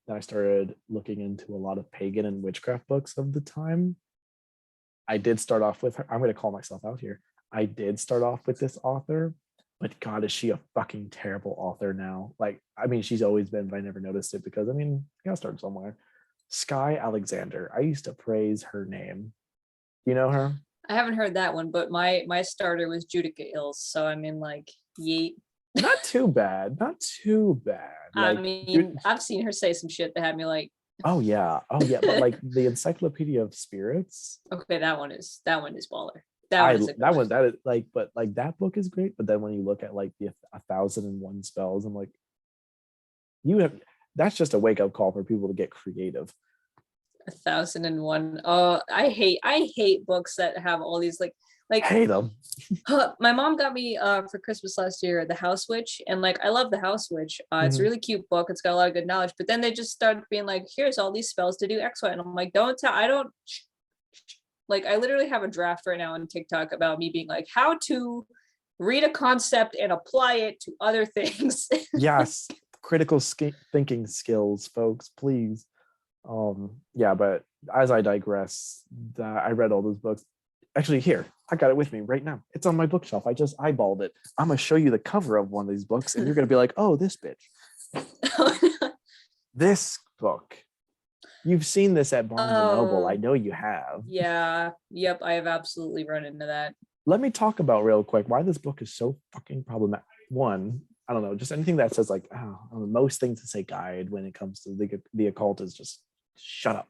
Then I started looking into a lot of pagan and witchcraft books of the time. I did start off with her. I'm going to call myself out here. I did start off with this author, but God, is she a fucking terrible author now? Like, I mean, she's always been, but I never noticed it because, I mean, I got to start somewhere. Sky Alexander. I used to praise her name. You know her? I haven't heard that one, but my starter was Judica Ills, so I mean, like, yeet. Not too bad. Not too bad. I Like, mean, I've seen her say some shit that had me like, oh yeah. Oh yeah. But like the Encyclopedia of Spirits. okay, that one is baller. That I one is a good that one that is like, but like that book is great. But then when you look at like the 1,001 spells, I'm like, you have that's just a wake up call for people to get creative. 1001. Oh, I hate books that have all these like Hate them. my mom got me for Christmas last year The House Witch, and like I love The House Witch. It's a Mhm. really cute book. It's got a lot of good knowledge, but then they just started being like, here's all these spells to do X, Y, and I'm like, don't tell. I don't like. I literally have a draft right now on TikTok about me being like, how to read a concept and apply it to other things. Yes, critical thinking skills, folks, please. Yeah, but as I digress, I read all those books. Actually, here, I got it with me right now. It's on my bookshelf. I just eyeballed it. I'm gonna show you the cover of one of these books, and you're gonna be like, oh, this bitch. This book. You've seen this at Barnes and Noble. I Oh, know you have. yeah. Yep. I have absolutely run into that. Let me talk about real quick why this book is so fucking problematic. One, I don't know, just anything that says like, oh, I don't know, most things to say guide when it comes to the occult is just shut up.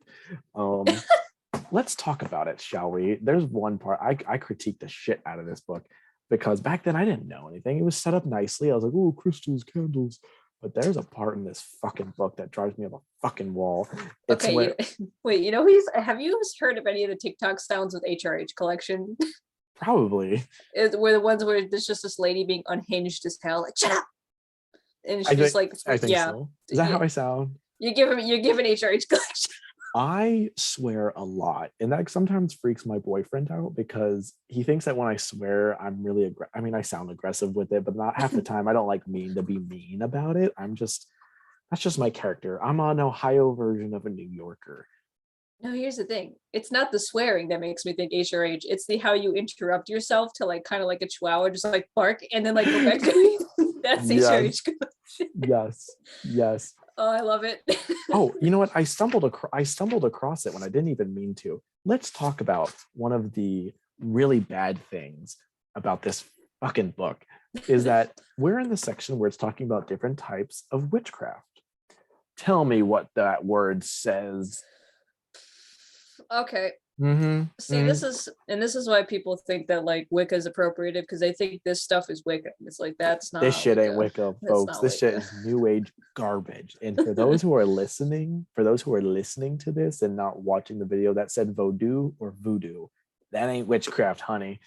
Let's talk about it, shall we? There's one part I critiqued the shit out of this book because back then I didn't know anything. It was set up nicely. I was like, oh, crystals, candles. But there's a part in this fucking book that drives me up a fucking wall. It's Okay, where wait, have you heard of any of the TikTok sounds with HRH collection? probably Were the ones where there's just this lady being unhinged as hell, like, shut up. And I she's think like, I think yeah, so. Is that how I sound? you're giving HRH collection. I swear a lot, and that sometimes freaks my boyfriend out because he thinks that when I swear, I'm really I mean, I sound aggressive with it, but not half the time. I don't like mean to be mean about it. That's just my character. I'm an Ohio version of a New Yorker. No, here's the thing. It's not the swearing that makes me think HRH. It's the how you interrupt yourself to like kind of like a chihuahua, just like bark and then like go back to it. That's Yes, HRH. yes, yes. Oh, I love it. Oh, you know what? I stumbled across it when I didn't even mean to. Let's talk about one of the really bad things about this fucking book is that we're in the section where it's talking about different types of witchcraft. Tell me what that word says. Okay. Mm-hmm. See, this is why people think that like Wicca is appropriated, because they think this stuff is Wicca. It's like that's This not shit ain't Wicca. Wicca, That's folks. not This shit Wicca. is new age garbage. And for those who are listening, to this and not watching the video that said Vodou or voodoo, that ain't witchcraft, honey.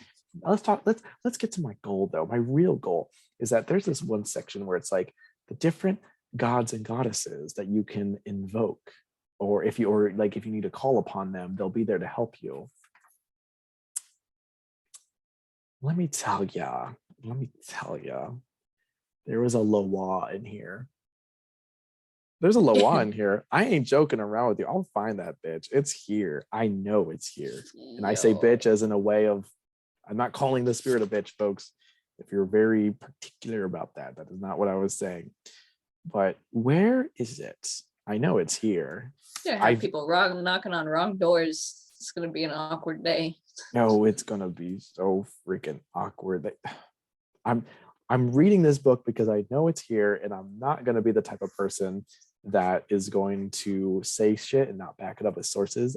Let's get to my goal though. My real goal is that there's this one section where it's like the different gods and goddesses that you can invoke, or if you need to call upon them, they'll be there to help you. Let me tell ya. There was a Loa in here. There's a Loa in here. I ain't joking around with you. I'll find that bitch. It's here. I know it's here. And I say bitch as in a way of, I'm not calling the spirit a bitch, folks. If you're very particular about that, that is not what I was saying. But where is it? I know it's here. Yeah, have people knocking on wrong doors. It's gonna be an awkward day. No, it's gonna be so freaking awkward. I'm reading this book because I know it's here, and I'm not gonna be the type of person that is going to say shit and not back it up with sources.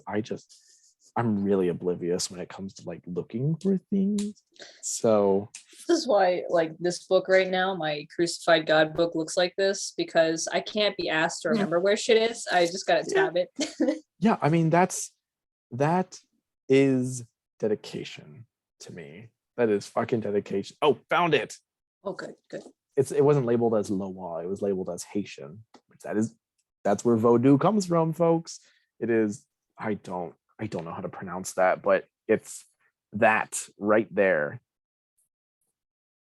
I'm really oblivious when it comes to like looking for things. So This is why like this book right now, my Crucified God book, looks like this, because I can't be asked to remember where shit is. I just gotta tab it. yeah, I mean that is dedication to me. That is fucking dedication. Oh, found it. Oh, good. It wasn't labeled as Loa, it was labeled as Haitian, which that's where Vodou comes from, folks. It is, I don't know how to pronounce that, but it's that right there.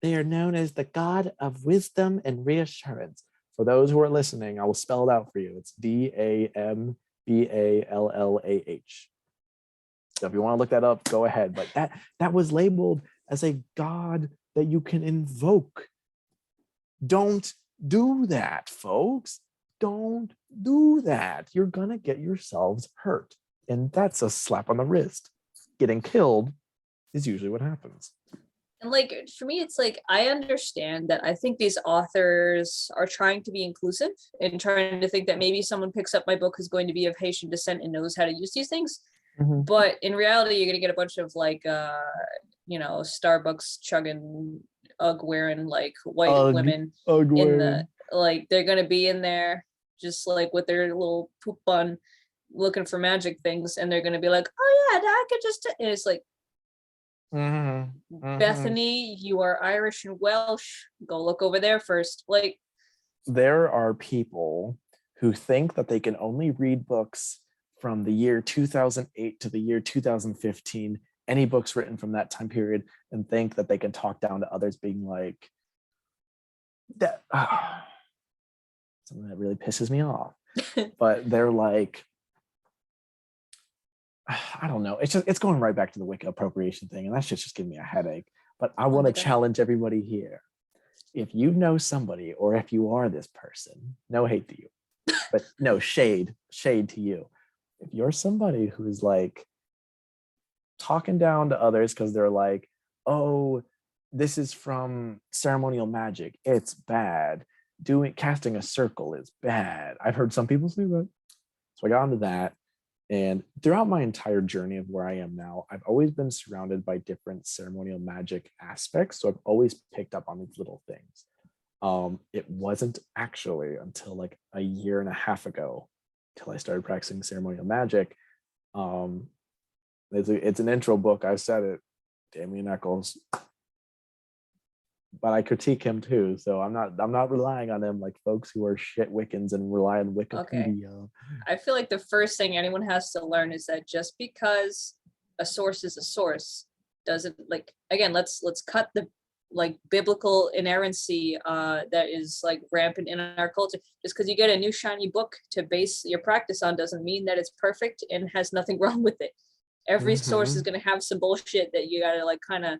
They are known as the god of wisdom and reassurance. For those who are listening, I will spell it out for you. It's DAMBALLAH. So if you want to look that up, go ahead. But that was labeled as a god that you can invoke. Don't do that, folks. don't do that. You're gonna get yourselves hurt. And that's a slap on the wrist. Getting killed is usually what happens. And like for me, it's like I understand that I think these authors are trying to be inclusive and trying to think that maybe someone picks up my book who's going to be of Haitian descent and knows how to use these things. Mhm. But in reality, you're gonna get a bunch of like Starbucks chugging, UGG wearing like white Ugh, women ugh, in the wearing. like they're gonna be in there just like with their little poop bun looking for magic things, and they're gonna be like, oh yeah, I could just and it's like, Mhm, mhm. Bethany, you are Irish and Welsh. Go look over there first. Like, There are people who think that they can only read books from the year 2008 to the year 2015, any books written from that time period, and think that they can talk down to others, being like, that. Something that really pisses me off. But they're like, I don't know. It's going right back to the Wicca appropriation thing, and that shit's just giving me a headache. But I oh want my to god. challenge everybody here. If you know somebody, or if you are this person, no hate to you, but no shade to you. If you're somebody who's like talking down to others because they're like, oh, this is from ceremonial magic, it's bad. Doing casting a circle is bad. I've heard some people say that. So I got into that. And throughout my entire journey of where I am now, I've always been surrounded by different ceremonial magic aspects. So I've always picked up on these little things. It wasn't actually until like a year and a half ago till I started practicing ceremonial magic. Um, it's an intro book. I said it, Damien Eccles, but I critique him too. So I'm not relying on him like folks who are shit Wiccans and rely on Okay. Wikipedia. I feel like the first thing anyone has to learn is that just because a source is a source doesn't like again, let's cut the like biblical inerrancy that is like rampant in our culture. Just because you get a new shiny book to base your practice on doesn't mean that it's perfect and has nothing wrong with it. Every source is Mhm. going to have some bullshit that you gotta like kind of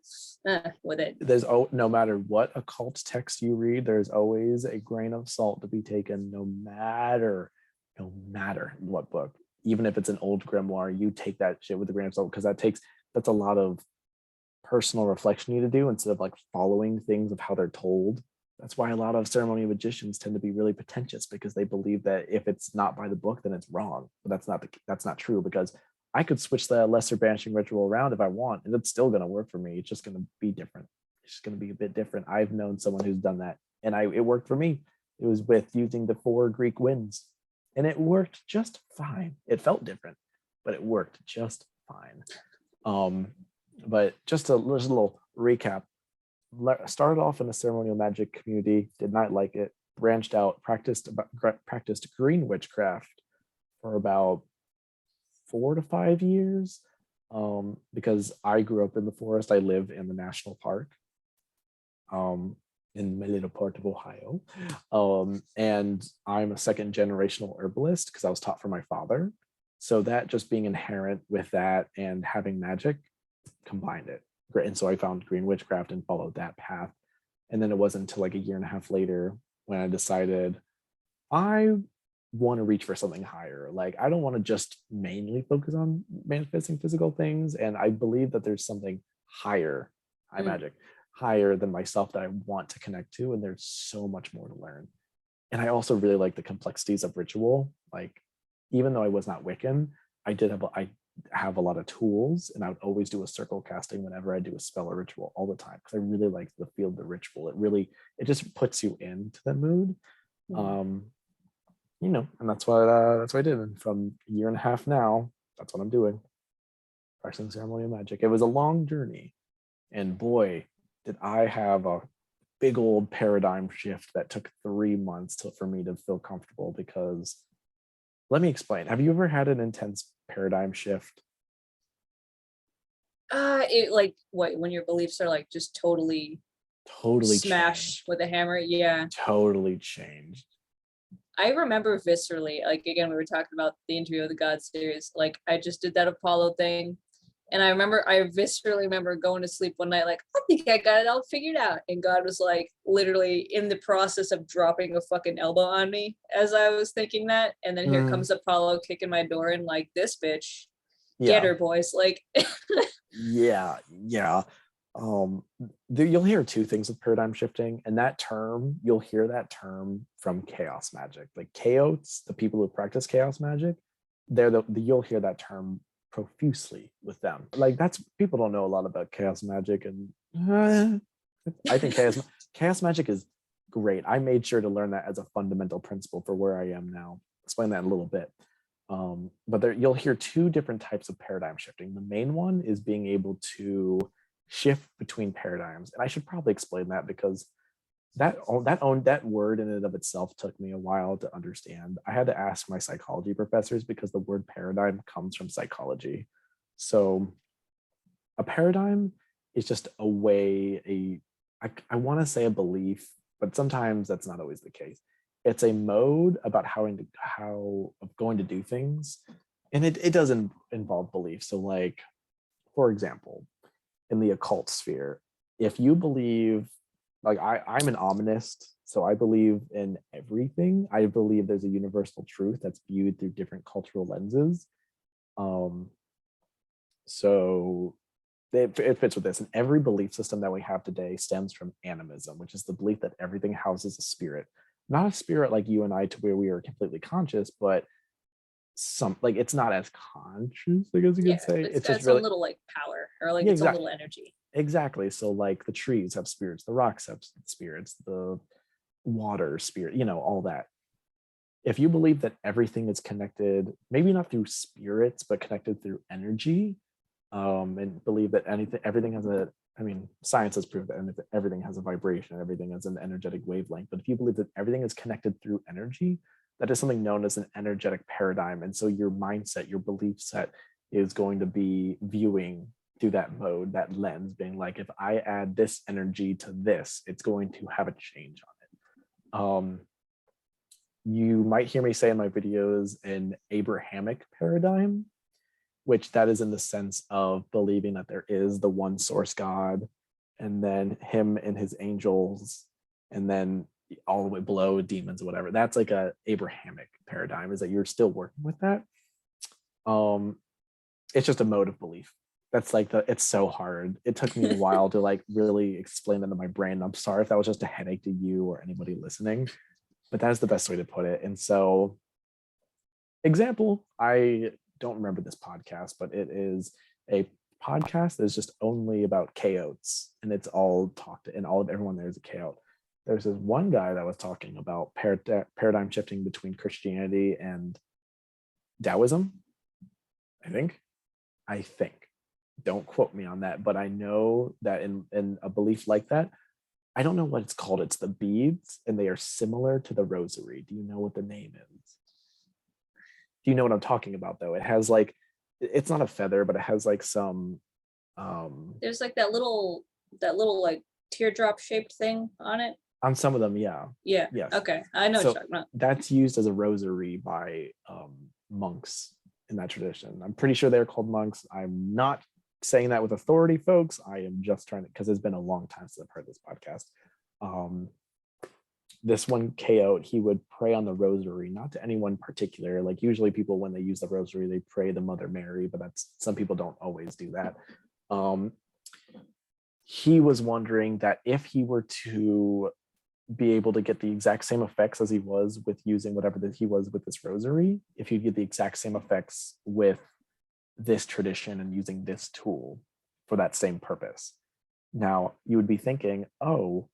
with it. There's no matter what occult text you read, there's always a grain of salt to be taken, no matter what book. Even if it's an old grimoire, you take that shit with a grain of salt because that's a lot of personal reflection you need to do instead of like following things of how they're told. That's why a lot of ceremonial magicians tend to be really pretentious because they believe that if it's not by the book, then it's wrong. But that's not true because I could switch the lesser banishing ritual around if I want, and it's still going to work for me. It's just going to be different. It's just going to be a bit different. I've known someone who's done that, and it worked for me. It was with using the 4 Greek winds, and it worked just fine. It felt different, but it worked just fine. Um, but just a little recap. Started off in a ceremonial magic community, did not like it, branched out, practiced green witchcraft for about 4 to 5 years. Because I grew up in the forest, I live in the national park. In my little part of Ohio. And I'm a second generational herbalist because I was taught from my father. So that just being inherent with that and having magic combined it. And so I found green witchcraft and followed that path. And then it wasn't until like a year and a half later when I decided I want to reach for something higher. Like I don't want to just mainly focus on manifesting physical things. And I believe that there's something higher, high Mm. magic, higher than myself that I want to connect to. And there's so much more to learn. And I also really like the complexities of ritual. Like even though I was not Wiccan, I have a lot of tools, and I would always do a circle casting whenever I do a spell or ritual all the time because I really like the feel of the ritual. It just puts you into the mood. Mm. Um, and that's what I did. And from a year and a half now, that's what I'm doing. Practicing ceremonial magic. It was a long journey, and boy, did I have a big old paradigm shift that took 3 months for me to feel comfortable. Because let me explain. Have you ever had an intense paradigm shift? It like what when your beliefs are like just totally Totally smashed changed. with a hammer. Yeah. Totally changed. I remember viscerally, like again, we were talking about the interview with the God series. Like I just did that Apollo thing, And I viscerally remember going to sleep one night, like, I think I got it all figured out. And God was like literally in the process of dropping a fucking elbow on me as I was thinking that. And then here Mm, comes Apollo kicking my door and like, this bitch, get yeah, her, boys. Like, yeah. You'll hear two things with paradigm shifting, and that term, you'll hear that term from chaos magic. Like chaos, the people who practice chaos magic, you'll hear that term profusely with them. Like that's people don't know a lot about chaos magic, and I think chaos magic is great. I made sure to learn that as a fundamental principle for where I am now. Explain that in a little bit. But you'll hear two different types of paradigm shifting. The main one is being able to shift between paradigms, and I should probably explain that because that word in and of itself took me a while to understand. I had to ask my psychology professors because the word paradigm comes from psychology. So a paradigm is just a way, I want to say a belief, but sometimes that's not always the case. It's a mode about how of going to do things, and it doesn't involve belief. So like, for example, in the occult sphere, if you believe, like I'm an ominist, so I believe in everything. I believe there's a universal truth that's viewed through different cultural lenses. um so it fits with this, and every belief system that we have today stems from animism, which is the belief that everything houses a spirit, not a spirit like you and I to where we are completely conscious, but some, like, it's not as conscious, I guess you yeah, could say. it's It's got just its own really, little like power or like yeah, its own little energy. exactly. So like the trees have spirits, the rocks have spirits, the water spirit, all that. If you believe that everything is connected, maybe not through spirits, but connected through energy, and believe that everything has I mean, science has proved that everything has a vibration, everything has an energetic wavelength. But if you believe that everything is connected through energy, that is something known as an energetic paradigm. And so your mindset, your belief set is going to be viewing through that mode, that lens, being like, if I add this energy to this, it's going to have a change on it. You might hear me say in my videos an Abrahamic paradigm, which that is in the sense of believing that there is the one source God, and then him and his angels, and then all the way below demons or whatever. That's like a Abrahamic paradigm, is that you're still working with that. It's just a mode of belief. That's like it's so hard. It took me a while to like really explain that to my brain. I'm sorry if that was just a headache to you or anybody listening, but that is the best way to put it. And so, example, I don't remember this podcast, but it is a podcast that's just only about chaos, and it's all talked, and all of everyone there is a chaos. There's this one guy that was talking about paradigm shifting between Christianity and Taoism. I think. I think. Don't quote me on that, but I know that in a belief like that, I don't know what it's called. It's the beads, and they are similar to the rosary. Do you know what the name is? Do you know what I'm talking about though? It has like, it's not a feather, but it has like some There's like that little like teardrop shaped thing on it. on some of them, yeah. Yeah. Yes. Okay. I know what So you're talking about. that's used as a rosary by monks in that tradition. I'm pretty sure they're called monks. I'm not saying that with authority, folks. I am just trying to, because it's been a long time since I've heard this podcast. This one KO, he would pray on the rosary, not to anyone particular. Like usually people, when they use the rosary, they pray to Mother Mary, but that's, some people don't always do that. He was wondering that if he were to be able to get the exact same effects as he was with using whatever that he was with this rosary, if you get the exact same effects with this tradition and using this tool for that same purpose. Now you would be thinking, oh,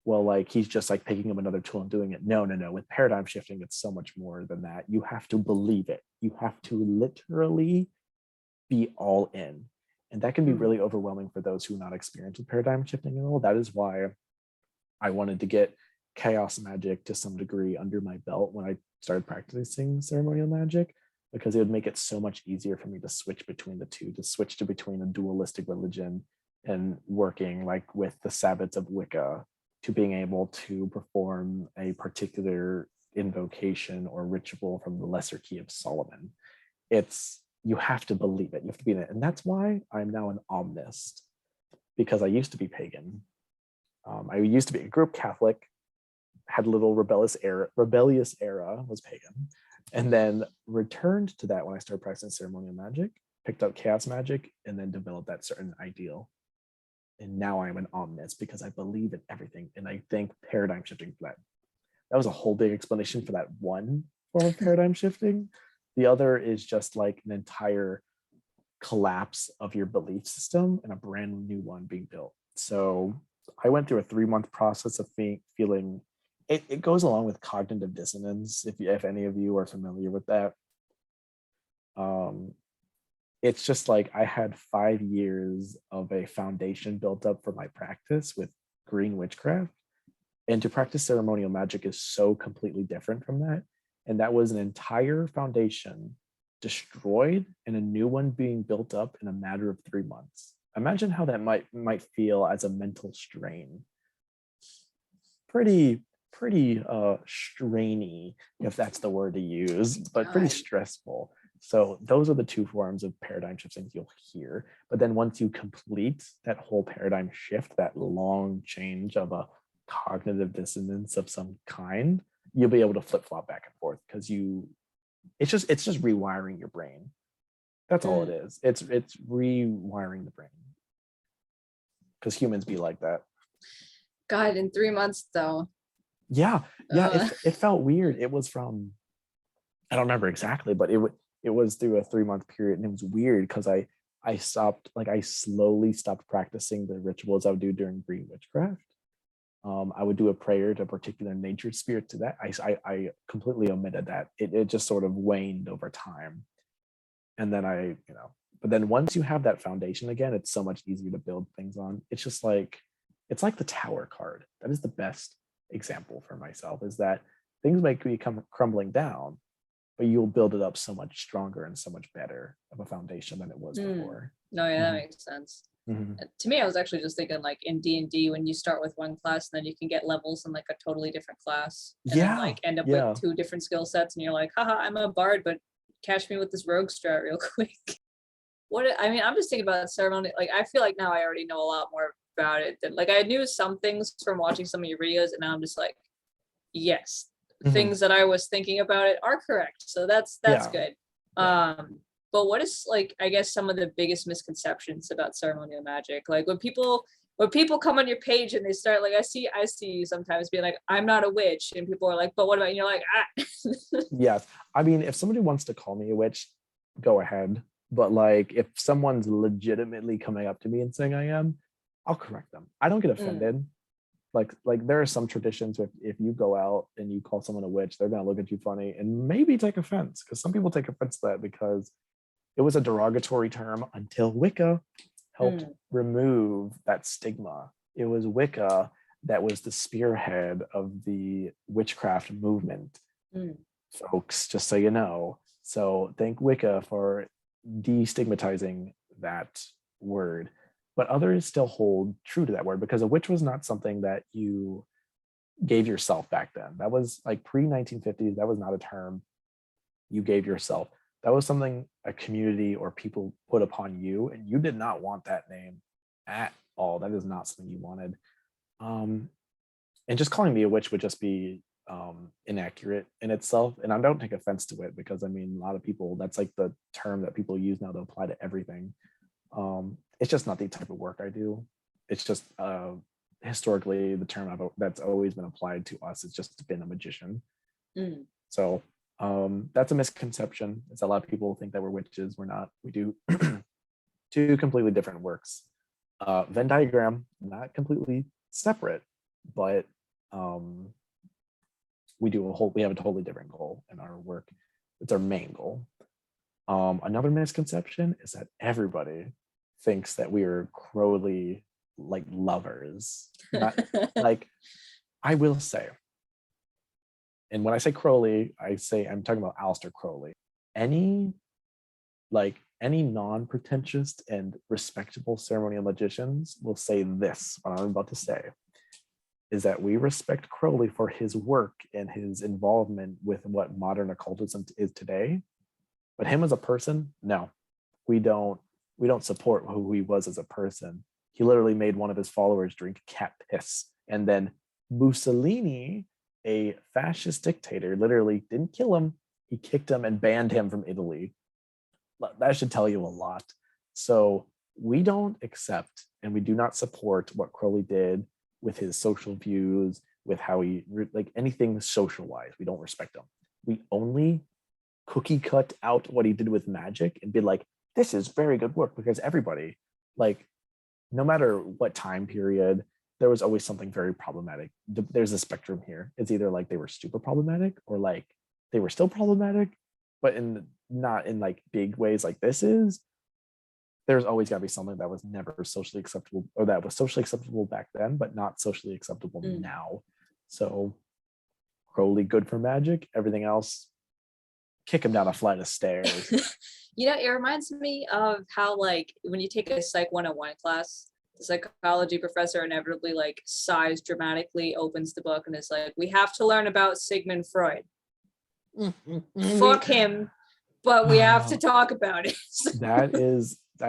well, like he's just like picking up another tool and doing it. No. With paradigm shifting, it's so much more than that. You have to believe it. You have to literally be all in. And that can be really overwhelming for those who are not experienced with paradigm shifting at all. That is why I wanted to get chaos magic to some degree under my belt when I started practicing ceremonial magic, because it would make it so much easier for me to switch between the two, to switch to between a dualistic religion and working like with the Sabbats of Wicca, to being able to perform a particular invocation or ritual from the Lesser Key of Solomon. It's you have to believe it. You have to be in it. And that's why I'm now an omnist, because I used to be pagan. I used to be a group Catholic, had a little rebellious era, was pagan, and then returned to that when I started practicing ceremonial magic, picked up chaos magic, and then developed that certain ideal. And now I'm an omnist because I believe in everything. And I think paradigm shifting for that. That was a whole big explanation for that one form of paradigm shifting. The other is just like an entire collapse of your belief system and a brand new one being built. So I went through a 3-month process of feeling it goes along with cognitive dissonance, if any of you are familiar with that. It's just like I had 5 years of a foundation built up for my practice with green witchcraft, and to practice ceremonial magic is so completely different from that. And that was an entire foundation destroyed and a new one being built up in a matter of 3 months. Imagine how that might feel as a mental strain. Pretty strainy, if that's the word to use, but pretty stressful. So those are the 2 forms of paradigm shifting you'll hear. But then once you complete that whole paradigm shift, that long change of a cognitive dissonance of some kind, you'll be able to flip-flop back and forth, because it's just rewiring your brain. That's all it is. It's rewiring the brain, because humans be like that. God, in 3 months though. Yeah. It felt weird. It was from, I don't remember exactly, but it was through a 3-month period, and it was weird because I slowly stopped practicing the rituals I would do during green witchcraft. I would do a prayer to a particular nature spirit to that. I completely omitted that. It just sort of waned over time. And then but then once you have that foundation again, it's so much easier to build things on. It's just like, it's like the tower card. That is the best example for myself, is that things might be crumbling down, but you'll build it up so much stronger and so much better of a foundation than it was before. No, yeah, that makes sense. To me, I was actually just thinking, like in D&D, when you start with one class, then you can get levels in like a totally different class, and then like end up with 2 different skill sets, and you're like, haha, I'm a bard, but catch me with this rogue strat real quick. I'm just thinking about ceremony. Like, I feel like now I already know a lot more about it than, like, I knew some things from watching some of your videos, and now I'm just like, yes, things that I was thinking about it are correct. So that's good. But what is, like, I guess some of the biggest misconceptions about ceremonial magic? Like when people come on your page and they start, like, I see you sometimes being like, I'm not a witch, and people are like, but what about, and you're like, ah. Yes. I mean, if somebody wants to call me a witch, go ahead. But like, if someone's legitimately coming up to me and saying I am, I'll correct them. I don't get offended. Like there are some traditions where if you go out and you call someone a witch, they're gonna look at you funny and maybe take offense, because some people take offense to that because it was a derogatory term until Wicca helped remove that stigma. It was Wicca that was the spearhead of the witchcraft movement, folks, just so you know. So thank Wicca for destigmatizing that word. But others still hold true to that word, because a witch was not something that you gave yourself back then. That was like pre-1950s. That was not a term you gave yourself. That was something a community or people put upon you, and you did not want that name at all. That is not something you wanted. And just calling me a witch would just be inaccurate in itself. And I don't take offense to it, because I mean, a lot of people, that's like the term that people use now to apply to everything. It's just not the type of work I do. It's just historically the term that's always been applied to us. It's just been a magician. So that's a misconception. It's a lot of people think that we're witches. We're not. We do 2 completely different works. Venn diagram, not completely separate, but we have a totally different goal in our work. It's our main goal. Another misconception is that everybody thinks that we are Crowley like lovers. Not, like, I will say, and when I say Crowley, I'm talking about Aleister Crowley. Any non-pretentious and respectable ceremonial magicians will say this, what I'm about to say, is that we respect Crowley for his work and his involvement with what modern occultism is today. But him as a person, no. we don't support who he was as a person. He literally made one of his followers drink cat piss. And then Mussolini, a fascist dictator, literally didn't kill him. He kicked him and banned him from Italy. That should tell you a lot. So we don't accept and we do not support what Crowley did with his social views, with how he, like anything social wise. We don't respect him. We only cookie cut out what he did with magic and be like, this is very good work, because everybody, like, no matter what time period, there was always something very problematic. There's a spectrum here. It's either like they were super problematic or like they were still problematic, but not in like big ways like this is. There's always got to be something that was never socially acceptable, or that was socially acceptable back then, but not socially acceptable now. So Crowley, good for magic. Everything else, kick him down a flight of stairs. It reminds me of how, like, when you take a Psych 101 class, the psychology professor inevitably, like, sighs dramatically, opens the book, and is like, we have to learn about Sigmund Freud. Fuck him, but we have to talk about it. that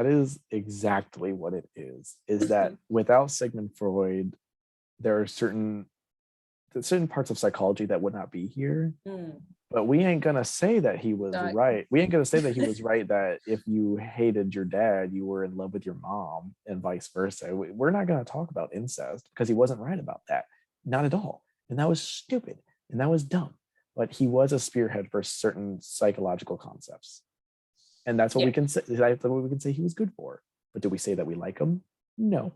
is exactly what it is that without Sigmund Freud, there are certain parts of psychology that would not be here. But we ain't gonna say that he was right. We ain't gonna say that he was right, that if you hated your dad, you were in love with your mom, and vice versa. We're not gonna talk about incest, because he wasn't right about that. Not at all. And that was stupid. And that was dumb. But he was a spearhead for certain psychological concepts. And that's what we can say. That's what we can say he was good for. But do we say that we like him? No.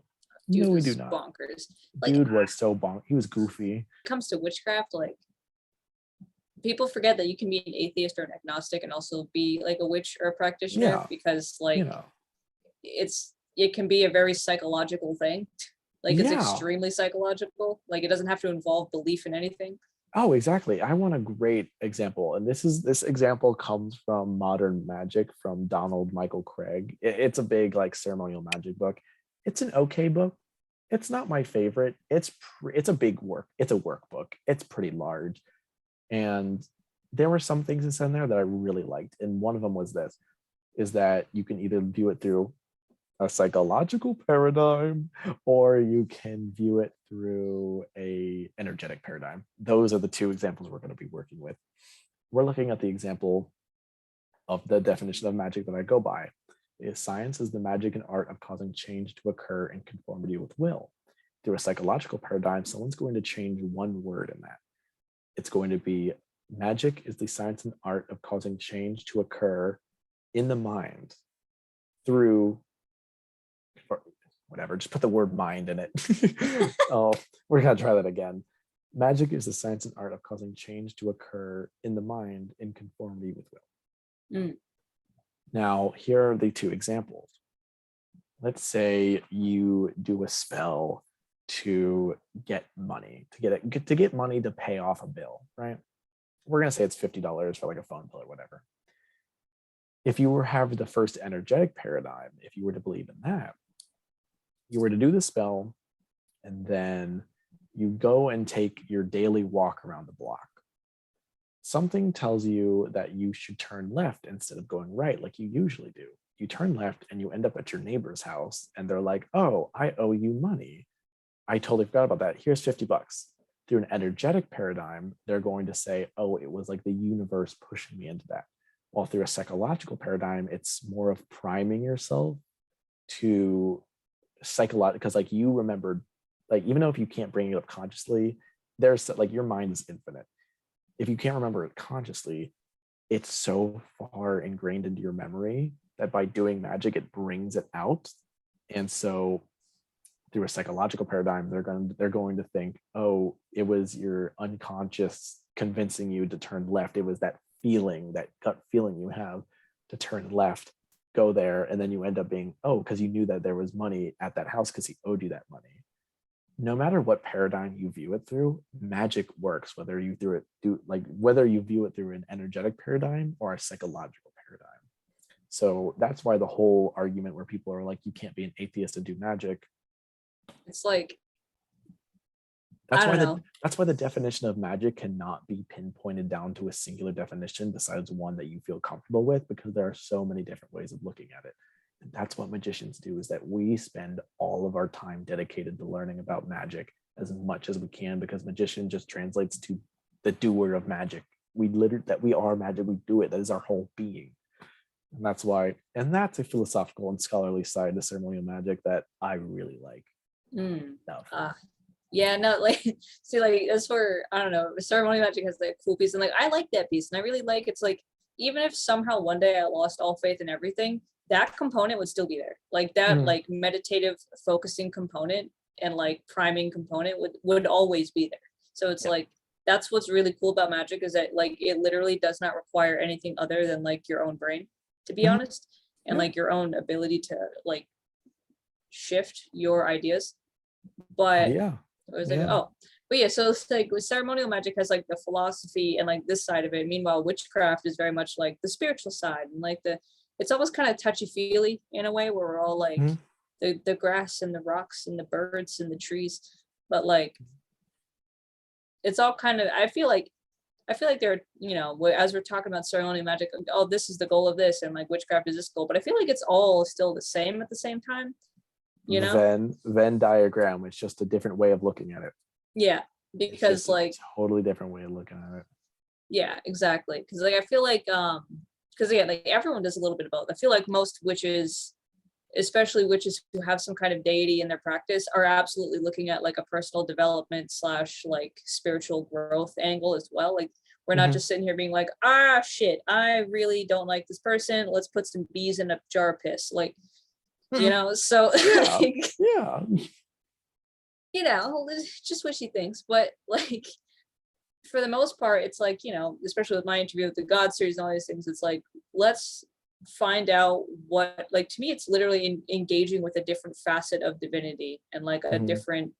Dude, no, we do not. Bonkers. Dude was so bonkers. He was goofy. When it comes to witchcraft, like, people forget that you can be an atheist or an agnostic and also be like a witch or a practitioner, because like it can be a very psychological thing. Like, it's extremely psychological. Like, it doesn't have to involve belief in anything. Oh, exactly. I want a great example. And this example comes from Modern Magic from Donald Michael Craig. It's a big like ceremonial magic book. It's an okay book. It's not my favorite. It's a big work. It's a workbook. It's pretty large. And there were some things that's in there that I really liked. And one of them was this, is that you can either view it through a psychological paradigm, or you can view it through a energetic paradigm. Those are the two examples we're going to be working with. We're looking at the example of the definition of magic that I go by. Science is the magic and art of causing change to occur in conformity with will. Through a psychological paradigm, someone's going to change one word in that. It's going to be, magic is the science and art of causing change to occur in the mind through whatever, just put the word mind in it. Oh, we're gonna try that again. Magic is the science and art of causing change to occur in the mind in conformity with will. Now, here are the two examples. Let's say you do a spell to get money, to get money to pay off a bill, right? We're gonna say it's $50 for like a phone bill or whatever. If you have the first energetic paradigm, if you were to believe in that, you were to do the spell, and then you go and take your daily walk around the block. Something tells you that you should turn left instead of going right like you usually do. You turn left and you end up at your neighbor's house, and they're like, oh, I owe you money. I totally forgot about that. Here's $50. Through an energetic paradigm, they're going to say, oh, it was like the universe pushing me into that. While through a psychological paradigm, it's more of priming yourself to psychological, because like you remembered, like even though if you can't bring it up consciously, there's like your mind is infinite. If you can't remember it consciously, it's so far ingrained into your memory that by doing magic, it brings it out. And so through a psychological paradigm, they're going to think, oh, it was your unconscious convincing you to turn left. It was that feeling, that gut feeling you have to turn left, go there, and then you end up being, oh, because you knew that there was money at that house because he owed you that money. No matter what paradigm you view it through, magic works, whether you view it through an energetic paradigm or a psychological paradigm. So that's why the whole argument where people are like, you can't be an atheist and do magic. It's like, I don't know. That's why the definition of magic cannot be pinpointed down to a singular definition besides one that you feel comfortable with, because there are so many different ways of looking at it. And that's what magicians do, is that we spend all of our time dedicated to learning about magic as much as we can, because magician just translates to the doer of magic. We literally, that we are magic, we do it. That is our whole being. And that's why, and that's a philosophical and scholarly side to ceremonial magic that I really like. Mm. No. Yeah, no, like, see, like, as for, I don't know, ceremonial magic has that cool piece, and like, I like that piece, and I really like, it's like, even if somehow one day I lost all faith in everything, that component would still be there. Like that, like meditative focusing component and like priming component would always be there. So it's like, that's what's really cool about magic, is that like it literally does not require anything other than like your own brain, to be honest, and like your own ability to like shift your ideas. But Yeah. I was like, oh, but yeah, so it's like with ceremonial magic has like the philosophy and like this side of it. Meanwhile, witchcraft is very much like the spiritual side, and like it's almost kind of touchy-feely in a way, where we're all like the grass and the rocks and the birds and the trees, but like it's all kind of, I feel like they're, you know, as we're talking about ceremonial magic, oh, this is the goal of this, and like witchcraft is this goal, but I feel like it's all still the same at the same time, you know? Venn diagram, it's just a different way of looking at it. Yeah, because like totally different way of looking at it. Yeah, exactly. Because like I feel like because yeah, like everyone does a little bit of both. I feel like most witches, especially witches who have some kind of deity in their practice, are absolutely looking at like a personal development slash like spiritual growth angle as well. Like we're not just sitting here being like, ah shit, I really don't like this person, let's put some bees in a jar of piss. Like, you know, so like, you know, just wishy things. But like for the most part, it's like, you know, especially with my interview with the God series and all these things, it's like, let's find out what, like, to me, it's literally engaging with a different facet of divinity and like a different,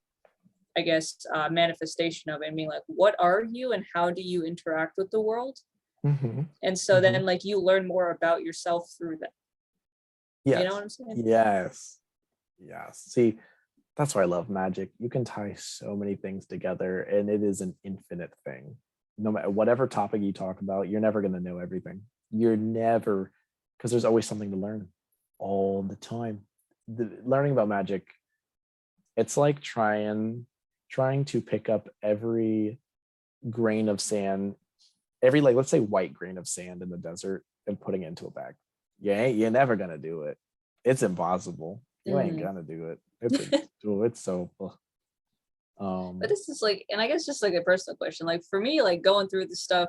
I guess, manifestation of it, and being like, what are you and how do you interact with the world? And so then like you learn more about yourself through that. Yes. You know what I'm saying? Yes. See, that's why I love magic. You can tie so many things together, and it is an infinite thing. No matter whatever topic you talk about, you're never going to know everything. You're never, because there's always something to learn all the time. Learning about magic, it's like trying to pick up every grain of sand, every, like, let's say white grain of sand in the desert, and putting it into a bag. You're never going to do it. It's impossible. You ain't gonna do it. It's so but this is like, and I guess just like a personal question, like for me, like going through the stuff,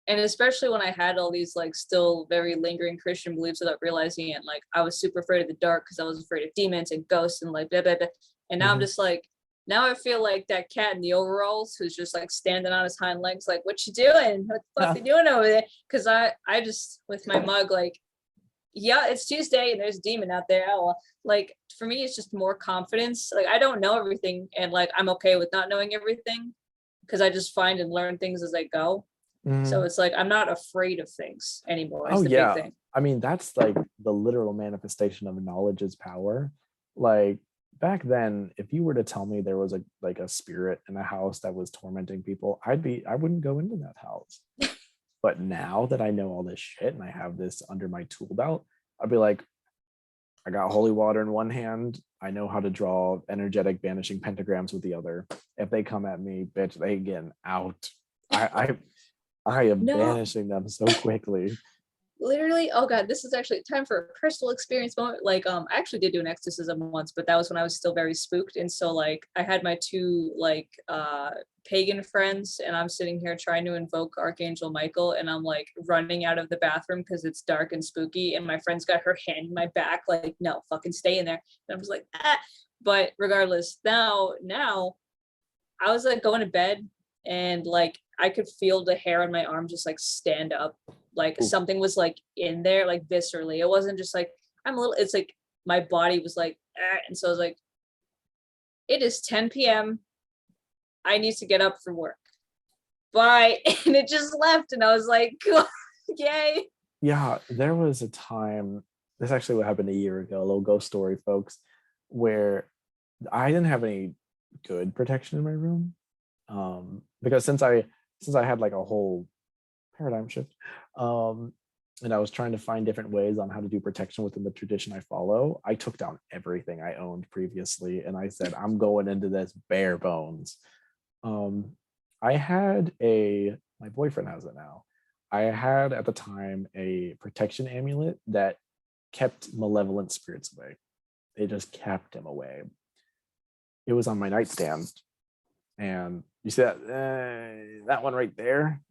and especially when I had all these like still very lingering Christian beliefs without realizing it, like I was super afraid of the dark because I was afraid of demons and ghosts and like blah, blah, blah. And now I'm just like, now I feel like that cat in the overalls who's just like standing on his hind legs, like, what you doing? What the fuck you doing over there? Because I just, with my mug, like, yeah, it's Tuesday and there's a demon out there. Oh, like for me, it's just more confidence. Like I don't know everything, and like I'm okay with not knowing everything because I just find and learn things as I go. So it's like I'm not afraid of things anymore. Is the big thing. I mean, that's like the literal manifestation of knowledge is power. Like back then, if you were to tell me there was a spirit in a house that was tormenting people, I wouldn't go into that house. But now that I know all this shit and I have this under my tool belt, I'd be like, I got holy water in one hand. I know how to draw energetic banishing pentagrams with the other. If they come at me, bitch, they getting out. I am banishing them so quickly. Literally, oh god, this is actually time for a personal experience moment. Like I actually did do an exorcism once, but that was when I was still very spooked. And so like I had my two like pagan friends, and I'm sitting here trying to invoke Archangel Michael, and I'm like running out of the bathroom because it's dark and spooky, and my friend's got her hand in my back like, no, fucking stay in there. And I was like, ah. But regardless, now I was like going to bed, and like I could feel the hair on my arm just like stand up, like something was like in there, like viscerally. It wasn't just like I'm a little, it's like my body was like ah. And so I was like, it is 10 p.m. I need to get up for work, bye. And it just left, and I was like, yay. Yeah, there was a time, this actually what happened a year ago, a little ghost story, folks, where I didn't have any good protection in my room. Because since I had like a whole paradigm shift, and I was trying to find different ways on how to do protection within the tradition I follow, I took down everything I owned previously, and I said, I'm going into this bare bones. I had my boyfriend has it now. I had at the time a protection amulet that kept malevolent spirits away. It just kept him away. It was on my nightstand, and you see that one right there,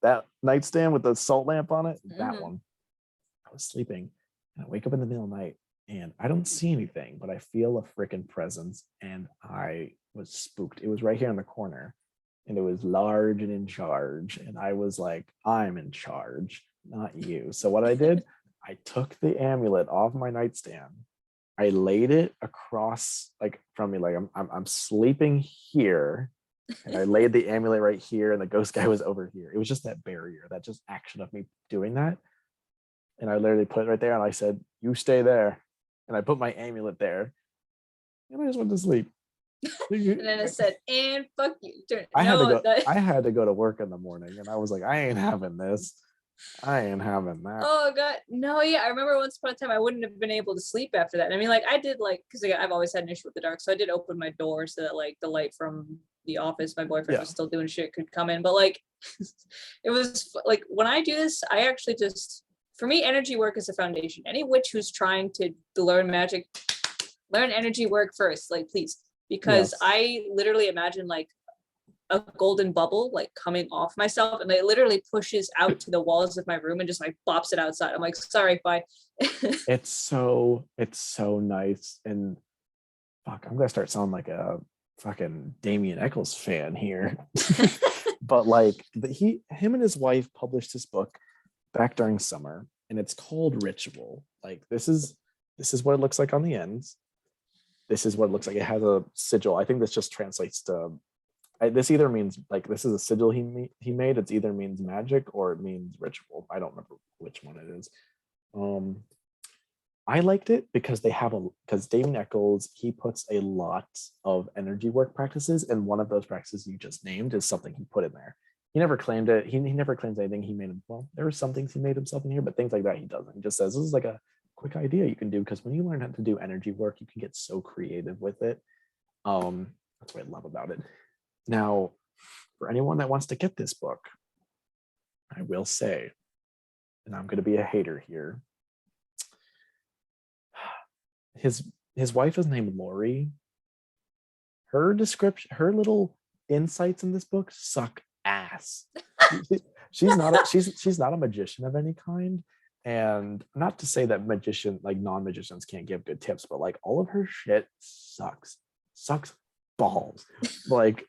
that nightstand with the salt lamp on it, that one. I was sleeping, and I wake up in the middle of the night, and I don't see anything, but I feel a freaking presence, and I was spooked. It was right here in the corner, and it was large and in charge, and I was like, I'm in charge, not you. So what I did, I took the amulet off my nightstand. I laid it across, like from me, like I'm sleeping here, and I laid the amulet right here, and the ghost guy was over here. It was just that barrier, that just action of me doing that. And I literally put it right there, and I said, "You stay there," and I put my amulet there, and I just went to sleep. And then it said, "And fuck you." I had to go to work in the morning, and I was like, I ain't having this. I ain't having that. Oh god, no, yeah. I remember once upon a time I wouldn't have been able to sleep after that. I mean, like I did, like, because I've always had an issue with the dark, so I did open my door so that like the light from the office, my boyfriend was still doing shit, could come in. But like, it was like when I do this, I actually just, for me, energy work is a foundation. Any witch who's trying to learn magic, learn energy work first, like please, because I literally imagine like a golden bubble like coming off myself, and it literally pushes out to the walls of my room and just like bops it outside. I'm like, sorry, bye. It's so nice. And fuck, I'm gonna start sounding like a fucking Damien Eccles fan here. But like him and his wife published this book back during summer, and it's called Ritual. Like this is what it looks like on the ends. This is what it looks like. It has a sigil. I think this just translates to this either means like this is a sigil he made. It's either means magic or it means ritual. I don't remember which one it is. I liked it because because Damien Eccles, he puts a lot of energy work practices, and one of those practices you just named is something he put in there. He never claimed it. He never claims anything he made. Well, there were some things he made himself in here, but things like that he doesn't. He just says this is like a quick idea you can do, because when you learn how to do energy work, you can get so creative with it. That's what I love about it. Now, for anyone that wants to get this book, I will say, and I'm going to be a hater here, his wife is named Lori. Her description, her little insights in this book suck ass. She's not a magician of any kind, and not to say that non-magicians can't give good tips, but like all of her shit sucks balls. Like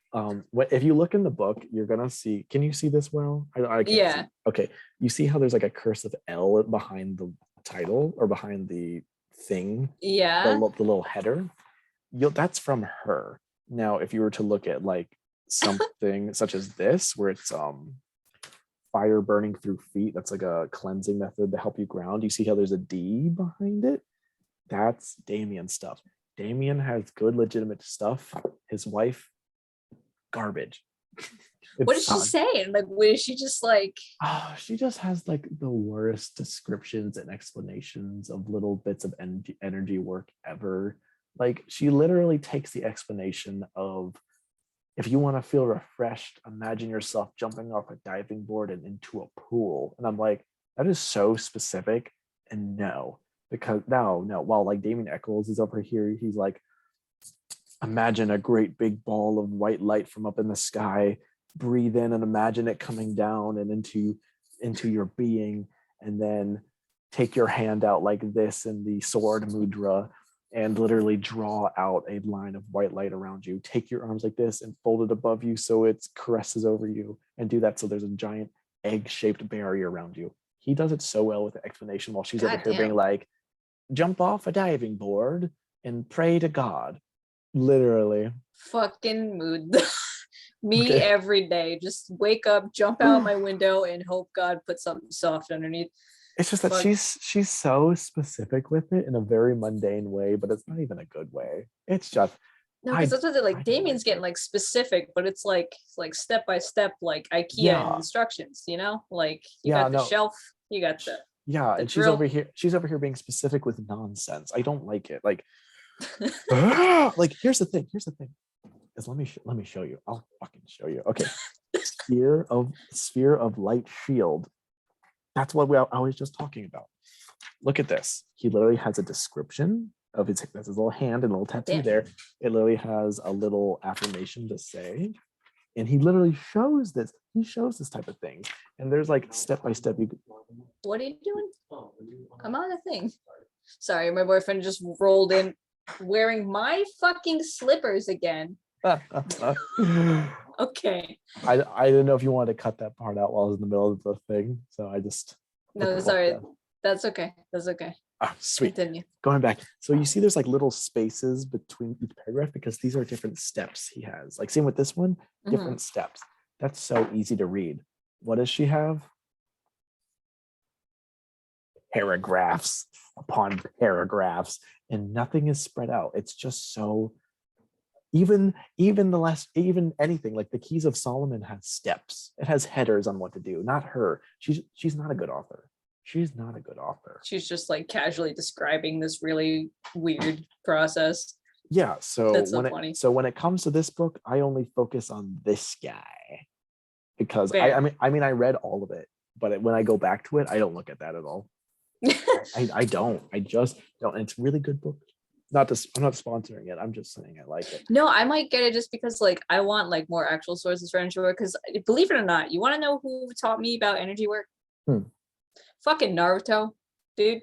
if you look in the book, you're gonna see, can you see this well? I can't see. Okay, you see how there's like a cursive L behind the title or behind the thing, the little header. That's from her. Now if you were to look at like something such as this, where it's fire burning through feet, that's like a cleansing method to help you ground, you see how there's a D behind it? That's Damien stuff. Damien has good legitimate stuff. His wife, garbage. What is she saying? Like, what is she just like? She just has like the worst descriptions and explanations of little bits of energy work ever. Like, she literally takes the explanation of, if you want to feel refreshed, imagine yourself jumping off a diving board and into a pool. And I'm like, that is so specific. And no, because no, while like Damien Eccles is over here, he's like, imagine a great big ball of white light from up in the sky, breathe in and imagine it coming down and into your being, and then take your hand out like this in the sword mudra and literally draw out a line of white light around you. Take your arms like this and fold it above you so it caresses over you, and do that so there's a giant egg-shaped barrier around you. He does it so well with the explanation, while she's over here being like, jump off a diving board and pray to God. Literally. Fucking mood. Me every day. Just wake up, jump out my window, and hope God puts something soft underneath. It's just that she's so specific with it in a very mundane way, but it's not even a good way. It's just, No, I because that's what they're I like. don't Damien's like getting it. like specific, but it's like step by step, like IKEA Yeah, instructions. You know, like you yeah, got the no, shelf, you got yeah, the and drill. she's over here being specific with nonsense. I don't like it. Like, like here's the thing. Is let me show you. I'll fucking show you. Okay, sphere of light shield. That's what I was just talking about. Look at this. He literally has a description of that's his little hand and a little tattoo Damn. there. It literally has a little affirmation to say, and he literally shows this. He shows this type of thing, and there's like step by step. What are you doing? I'm on a thing. Sorry, my boyfriend just rolled in wearing my fucking slippers again. Okay. I didn't know if you wanted to cut that part out while I was in the middle of the thing, so I just No, sorry. That's okay. That's okay. Sweet. Continue. Going back, so you see there's like little spaces between each paragraph because these are different steps he has. Like same with this one, different steps. That's so easy to read. What does she have? Paragraphs upon paragraphs, and nothing is spread out. It's just so even anything like the Keys of Solomon has steps. It has headers on what to do. Not her. She's not a good author. She's not a good author. She's just like casually describing this really weird process. Yeah. So That's so funny. When it comes to this book, I only focus on this guy because Fair. I mean I read all of it, but when I go back to it, I don't look at that at all. I don't. I just don't. And it's a really good book. I'm not sponsoring it. I'm just saying I like it. No, I might get it just because like I want like more actual sources for energy work. Because believe it or not, you want to know who taught me about energy work? Fucking Naruto, dude.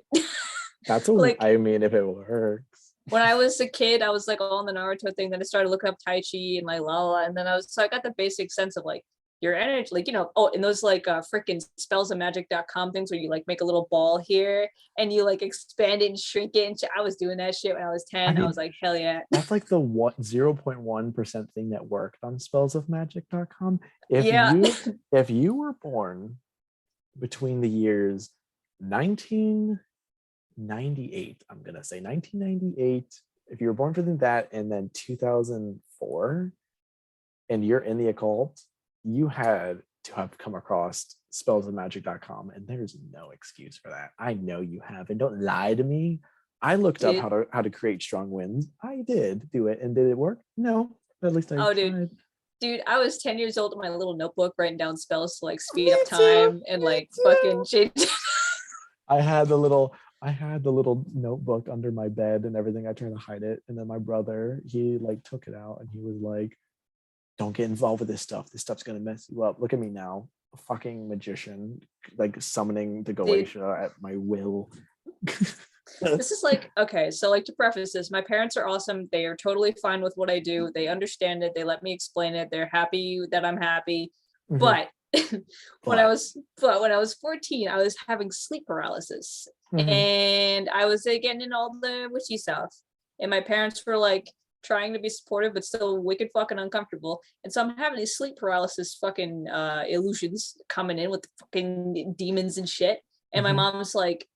That's like, I mean, if it works. When I was a kid, I was like all on the Naruto thing. Then I started looking up Tai Chi and like la, and then I got the basic sense of like your energy, like, you know, and those like freaking spellsofmagic.com things where you like make a little ball here and you like expand it and shrink it. And I was doing that shit when I was 10. I was like, hell yeah. That's like the 0.1% thing that worked on spellsofmagic.com. If you were born between the years 1998, I'm gonna say 1998, if you were born within that and then 2004, and you're in the occult, you had to have come across spellsofmagic.com, and there's no excuse for that. I know you have, and don't lie to me. I looked up how to create strong winds. I did do it, and did it work? No, but at least I tried. Dude, I was 10 years old in my little notebook writing down spells to like speed up time and like fucking shit. I had the little notebook under my bed and everything. I tried to hide it, and then my brother, he like took it out and he was like, don't get involved with this stuff. This stuff's gonna mess you up. Look at me now, a fucking magician, like summoning the Goetia at my will. This is like, okay, so like to preface this, my parents are awesome. They are totally fine with what I do. They understand it. They let me explain it. They're happy that I'm happy. But when I was 14, I was having sleep paralysis, and I was getting in all the witchy stuff. And my parents were like trying to be supportive, but still wicked fucking uncomfortable. And so I'm having these sleep paralysis fucking illusions coming in with fucking demons and shit. And my mom's like,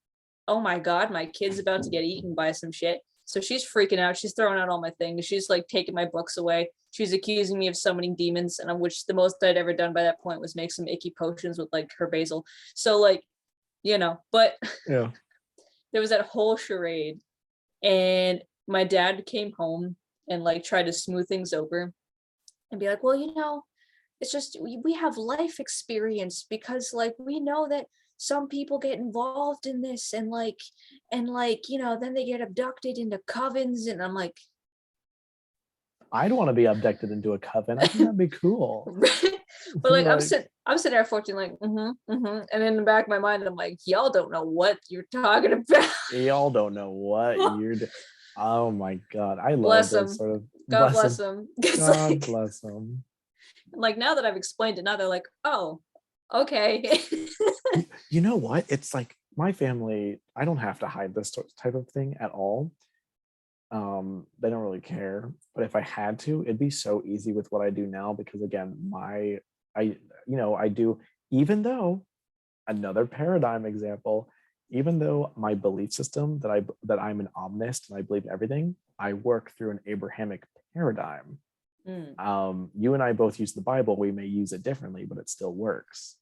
oh my God, my kid's about to get eaten by some shit. So she's freaking out. She's throwing out all my things. She's like taking my books away. She's accusing me of summoning demons, and which the most I'd ever done by that point was make some icky potions with like her basil. So like, you know, but yeah, there was that whole charade, and my dad came home and like tried to smooth things over and be like, well, you know, it's just we have life experience because like we know that some people get involved in this and like you know, then they get abducted into covens. And I'm like, I'd want to be abducted into a coven. I think that'd be cool. But like, I'm sitting there at 14 like and in the back of my mind I'm like, y'all don't know what you're talking about. Y'all don't know what you're oh my God, I bless love him. this sort of God bless him. God like, bless him. Like now that I've explained it, now they're like, oh, okay. You know what? It's like my family, I don't have to hide this type of thing at all. They don't really care. But if I had to, it'd be so easy with what I do now because again, I do, even though another paradigm example, even though my belief system that I'm an omnist and I believe in everything, I work through an Abrahamic paradigm. You and I both use the Bible. We may use it differently, but it still works.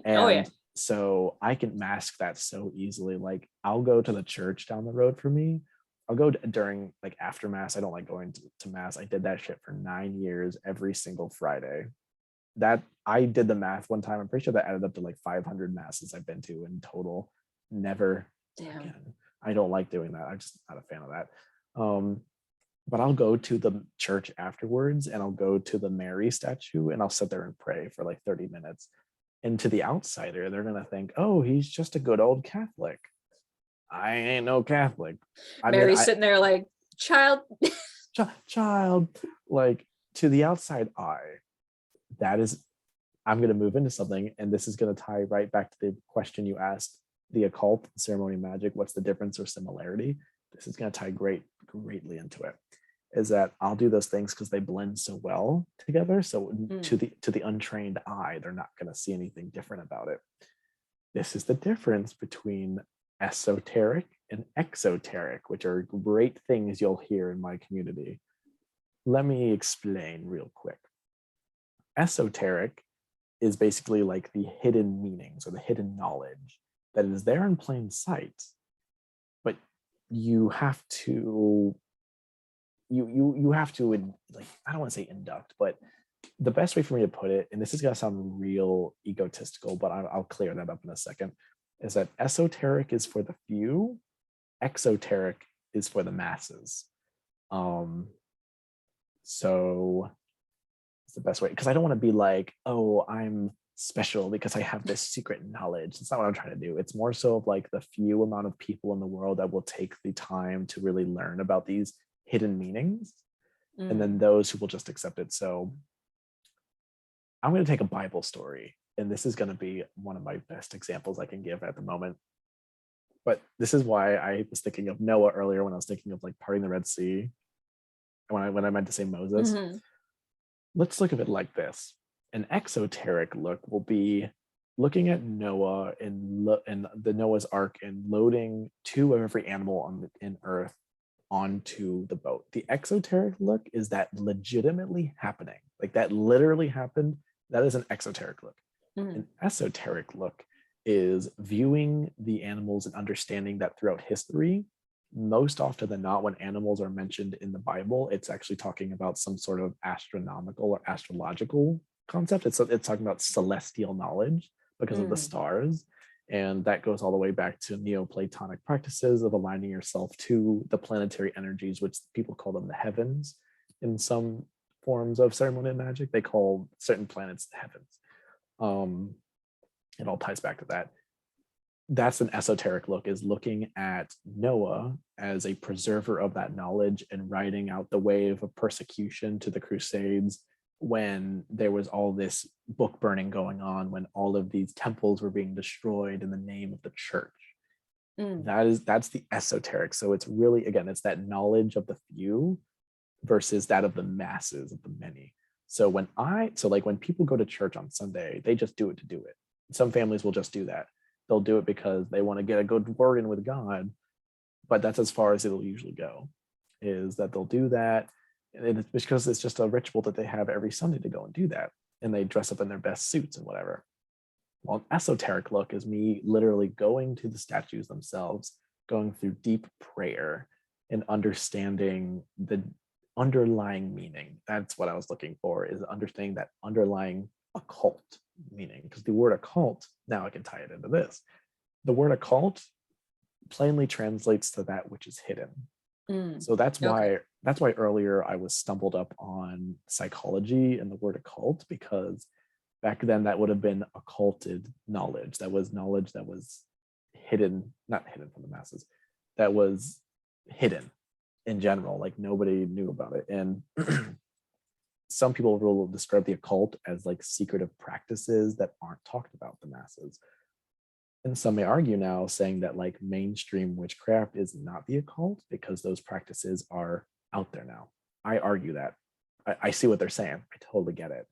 Oh yeah. And so I can mask that so easily. Like I'll go to the church down the road for me. I'll go during like after mass. I don't like going to mass. I did that shit for 9 years every single Friday. That I did the math one time. I'm pretty sure that added up to like 500 masses I've been to in total. Never Damn. again. I don't like doing that. I'm just not a fan of that. But I'll go to the church afterwards and I'll go to the Mary statue and I'll sit there and pray for like 30 minutes. And to the outsider, they're gonna think, oh, he's just a good old Catholic. I ain't no Catholic. Mary's sitting there like, child. Child, like to the outside eye, that is, I'm gonna move into something, and this is gonna tie right back to the question you asked, the occult, ceremonial magic, what's the difference or similarity? This is gonna tie greatly into it. Is that I'll do those things because they blend so well together. So to the untrained eye, they're not going to see anything different about it. This is the difference between esoteric and exoteric, which are great things you'll hear in my community. Let me explain real quick. Esoteric is basically like the hidden meanings or the hidden knowledge that is there in plain sight, but you have to like, I don't want to say induct, but the best way for me to put it, and this is going to sound real egotistical, but I'll clear that up in a second, is that esoteric is for the few, exoteric is for the masses. So it's the best way, because I don't want to be like, oh, I'm special because I have this secret knowledge. That's not what I'm trying to do. It's more so of like the few amount of people in the world that will take the time to really learn about these hidden meanings, and then those who will just accept it. So I'm going to take a Bible story, and this is going to be one of my best examples I can give at the moment. But this is why I was thinking of Noah earlier when I was thinking of like parting the Red Sea, and when I meant to say Moses. Let's look at it like this. An exoteric look will be looking at Noah and the Noah's Ark and loading 2 of every animal in Earth onto the boat. The exoteric look is that legitimately happening, like that literally happened. That is an exoteric look. An esoteric look is viewing the animals and understanding that throughout history, most often than not, when animals are mentioned in the Bible, it's actually talking about some sort of astronomical or astrological concept. It's talking about celestial knowledge because of the stars. And that goes all the way back to Neoplatonic practices of aligning yourself to the planetary energies, which people call them the heavens. In some forms of ceremonial magic, they call certain planets the heavens. It all ties back to that. That's an esoteric look, is looking at Noah as a preserver of that knowledge and riding out the wave of persecution to the Crusades, when there was all this book burning going on, when all of these temples were being destroyed in the name of the church. That's the esoteric. So it's really, again, it's that knowledge of the few versus that of the masses, of the many. So when people go to church on Sunday, they just do it to do it. Some families will just do that. They'll do it because they want to get a good word in with God, but that's as far as it'll usually go, is that they'll do that. And it's because it's just a ritual that they have every Sunday to go and do that. And they dress up in their best suits and whatever. Well, an esoteric look is me literally going to the statues themselves, going through deep prayer and understanding the underlying meaning. That's what I was looking for, is understanding that underlying occult meaning. Because the word occult, now I can tie it into this. The word occult plainly translates to that which is hidden. So that's why earlier I was stumbled up on psychology and the word occult, because back then that would have been occulted knowledge. That was knowledge that was hidden, not hidden from the masses, that was hidden in general, like nobody knew about it. And some people will describe the occult as like secretive practices that aren't talked about the masses. And some may argue now, saying that like mainstream witchcraft is not the occult because those practices are out there now. I argue that. I see what they're saying. I totally get it.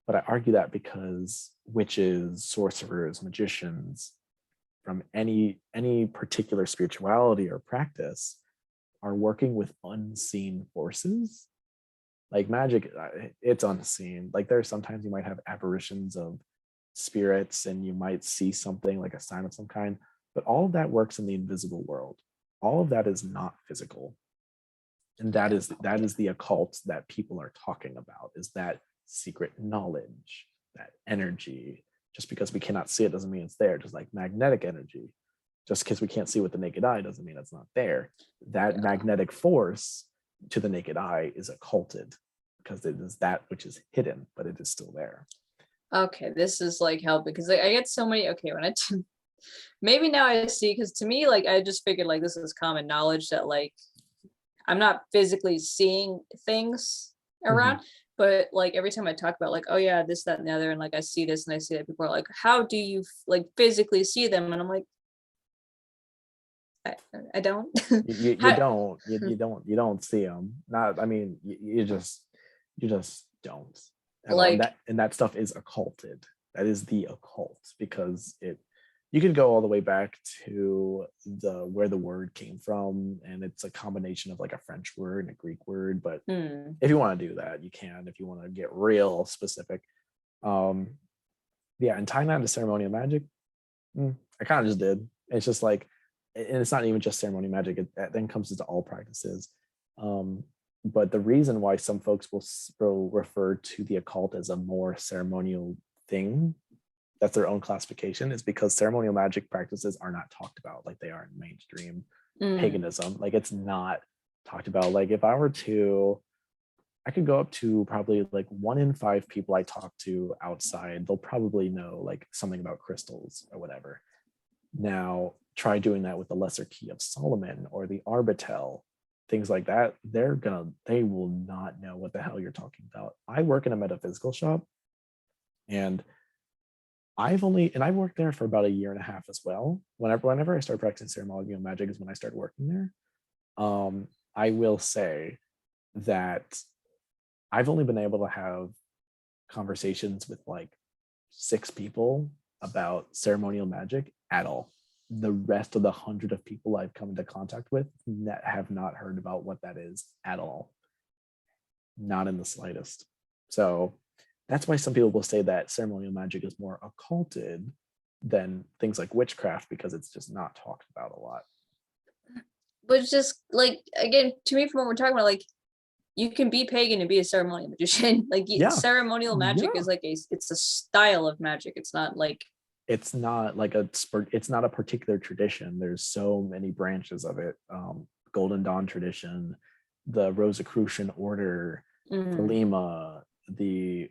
But I argue that because witches, sorcerers, magicians, from any particular spirituality or practice are working with unseen forces. Like magic, it's unseen. Like there's sometimes you might have apparitions of spirits and you might see something like a sign of some kind, but all of that works in the invisible world. All of that is not physical. And that is the occult that people are talking about, is that secret knowledge, that energy. Just because we cannot see it doesn't mean it's there. Just like magnetic energy, just because we can't see with the naked eye doesn't mean it's not there. That magnetic force to the naked eye is occulted because it is that which is hidden, but it is still there. Okay, this is like helping because I get so many. Okay, when maybe now I see, because to me, like I just figured like this is common knowledge that like I'm not physically seeing things around, but like every time I talk about like, oh yeah, this, that, and the other, and like I see this and I see that, people are like, how do you like physically see them? And I'm like, I don't. You How- don't see them. Not, I mean, you just don't at all. like And that stuff is occulted. That is the occult, because you can go all the way back to where the word came from, and it's a combination of like a French word and a Greek word. But if you want to do that, you can. If you want to get real specific, yeah, and tying that into ceremonial magic, I kind of just did. It's just like, and it's not even just ceremonial magic. It then comes into all practices. But the reason why some folks will refer to the occult as a more ceremonial thing, that's their own classification, is because ceremonial magic practices are not talked about like they are in mainstream paganism. Like it's not talked about. Like if I could go up to probably like 1 in 5 people I talk to outside, they'll probably know like something about crystals or whatever. Now try doing that with the Lesser Key of Solomon or the Arbitel, things like that. They will not know what the hell you're talking about. I work in a metaphysical shop, and I've worked there for about 1.5 years as well. Whenever I start practicing ceremonial magic is when I started working there. I will say that I've only been able to have conversations with like 6 people about ceremonial magic at all. The rest of the 100 of people I've come into contact with have not heard about what that is at all. Not in the slightest. So that's why some people will say that ceremonial magic is more occulted than things like witchcraft, because it's just not talked about a lot. but it's just like, again, to me, from what we're talking about, like you can be pagan and be a ceremonial magician. Like ceremonial magic is like it's a style of magic. It's not like it's not a particular tradition. There's so many branches of it. Golden Dawn tradition, the Rosicrucian order, Thelema, the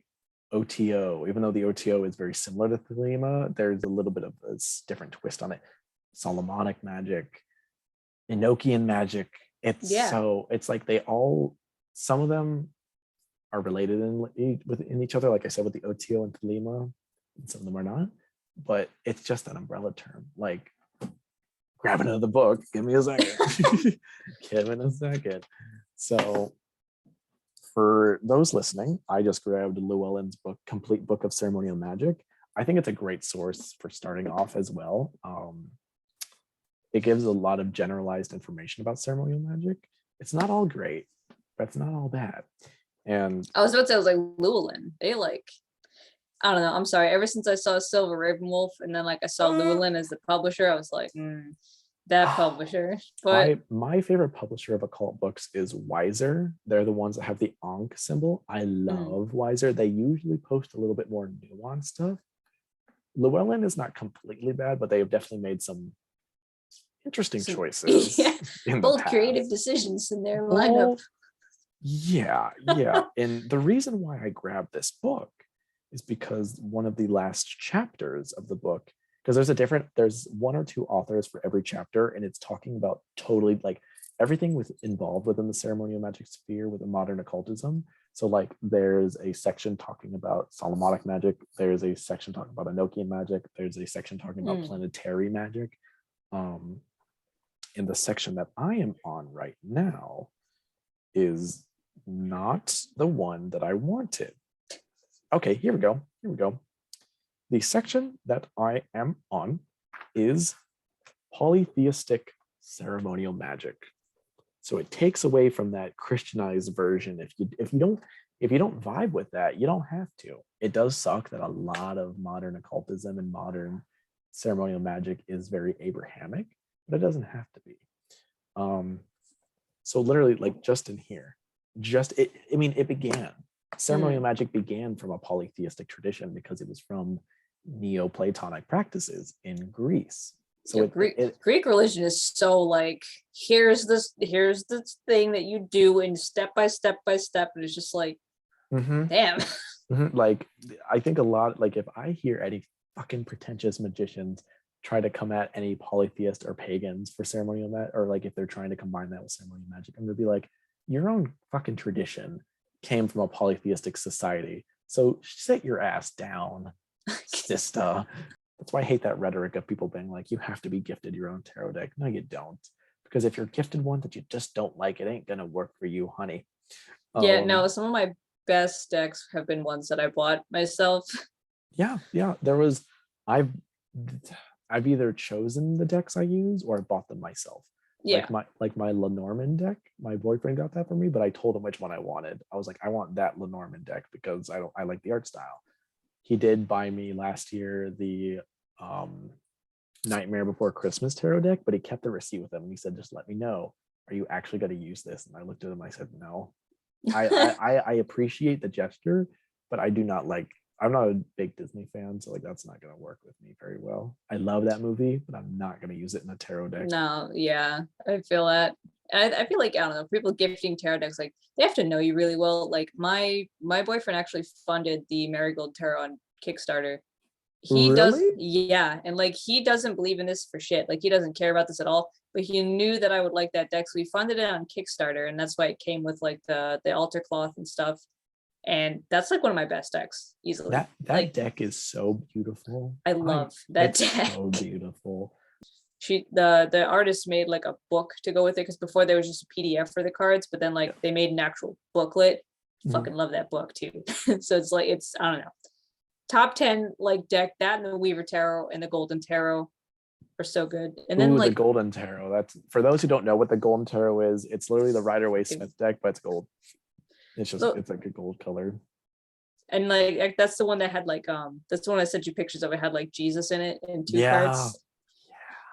OTO. Even though the OTO is very similar to Thelema, there's a little bit of a different twist on it. Solomonic magic, Enochian magic. It's like some of them are related in each other, like I said, with the OTO and Thelema, and some of them are not. But it's just an umbrella term. Like, grab another book. Give me a second. Give it a second. So, for those listening, I just grabbed Llewellyn's book, Complete Book of Ceremonial Magic. I think it's a great source for starting off as well. It gives a lot of generalized information about ceremonial magic. It's not all great, but it's not all bad. And I was about to say, I was like, Llewellyn, they like, I don't know. I'm sorry. Ever since I saw Silver Ravenwolf, and then like I saw Llewellyn as the publisher, I was like, that publisher. But my favorite publisher of occult books is Wiser. They're the ones that have the Ankh symbol. I love Wiser. They usually post a little bit more nuanced stuff. Llewellyn is not completely bad, but they have definitely made some interesting choices. Bold creative decisions in their lineup. Yeah. And the reason why I grabbed this book is because one of the last chapters of the book, because there's 1 or 2 authors for every chapter, and it's talking about totally like everything involved within the ceremonial magic sphere with the modern occultism. So like there's a section talking about Solomonic magic, there's a section talking about Enochian magic, there's a section talking about planetary magic. In the section that I am on right now is not the one that I wanted. Okay, here we go. The section that I am on is polytheistic ceremonial magic. So it takes away from that Christianized version. If you don't vibe with that, you don't have to. It does suck that a lot of modern occultism and modern ceremonial magic is very Abrahamic, but it doesn't have to be. So literally, like, just in here, it began. Ceremonial magic began from a polytheistic tradition because it was from Neoplatonic practices in Greece. So Greek religion is so like, here's this thing that you do in step by step, and it's just like, damn. Like, I think a lot, like, if I hear any fucking pretentious magicians try to come at any polytheist or pagans for ceremonial magic, or like if they're trying to combine that with ceremonial magic, I'm gonna be like, your own fucking tradition came from a polytheistic society, so sit your ass down, sister. That's why I hate that rhetoric of people being like, you have to be gifted your own tarot deck. No, you don't. Because if you're gifted one that you just don't like, it ain't gonna work for you, honey. Yeah, no, some of my best decks have been ones that I bought myself. Yeah. I've either chosen the decks I use or I bought them myself. Yeah. Like my Lenormand deck, my boyfriend got that for me, but I told him which one I wanted. I was like, I want that Lenormand deck because I like the art style. He did buy me last year the Nightmare Before Christmas tarot deck, but he kept the receipt with him and he said, just let me know. Are you actually going to use this? And I looked at him, I said, no. I appreciate the gesture, but I do not like, I'm not a big Disney fan, so like that's not going to work with me very well. I love that movie, but I'm not going to use it in a tarot deck. No, yeah, I feel that. I feel like, I don't know, people gifting tarot decks, like, they have to know you really well. Like my boyfriend actually funded the Marigold Tarot on Kickstarter. He does, Really? yeah, and like he doesn't believe in this for shit. Like he doesn't care about this at all. But he knew that I would like that deck, so he funded it on Kickstarter, and that's why it came with like the altar cloth and stuff. And that's like one of my best decks, easily. That like, deck is so beautiful. I love that deck. So beautiful. The artist made like a book to go with it, because before there was just a PDF for the cards, but then like they made an actual booklet. Fucking love that book too. So it's like, it's, I don't know, top 10 like deck. That and the Weaver Tarot and the Golden Tarot are so good. And then like the Golden Tarot. That's, for those who don't know what the Golden Tarot is, it's literally the Rider-Waite-Smith deck, but it's gold. It's just, it's like a gold color. And like that's the one that had like that's the one I sent you pictures of. It had like Jesus in it and two cards.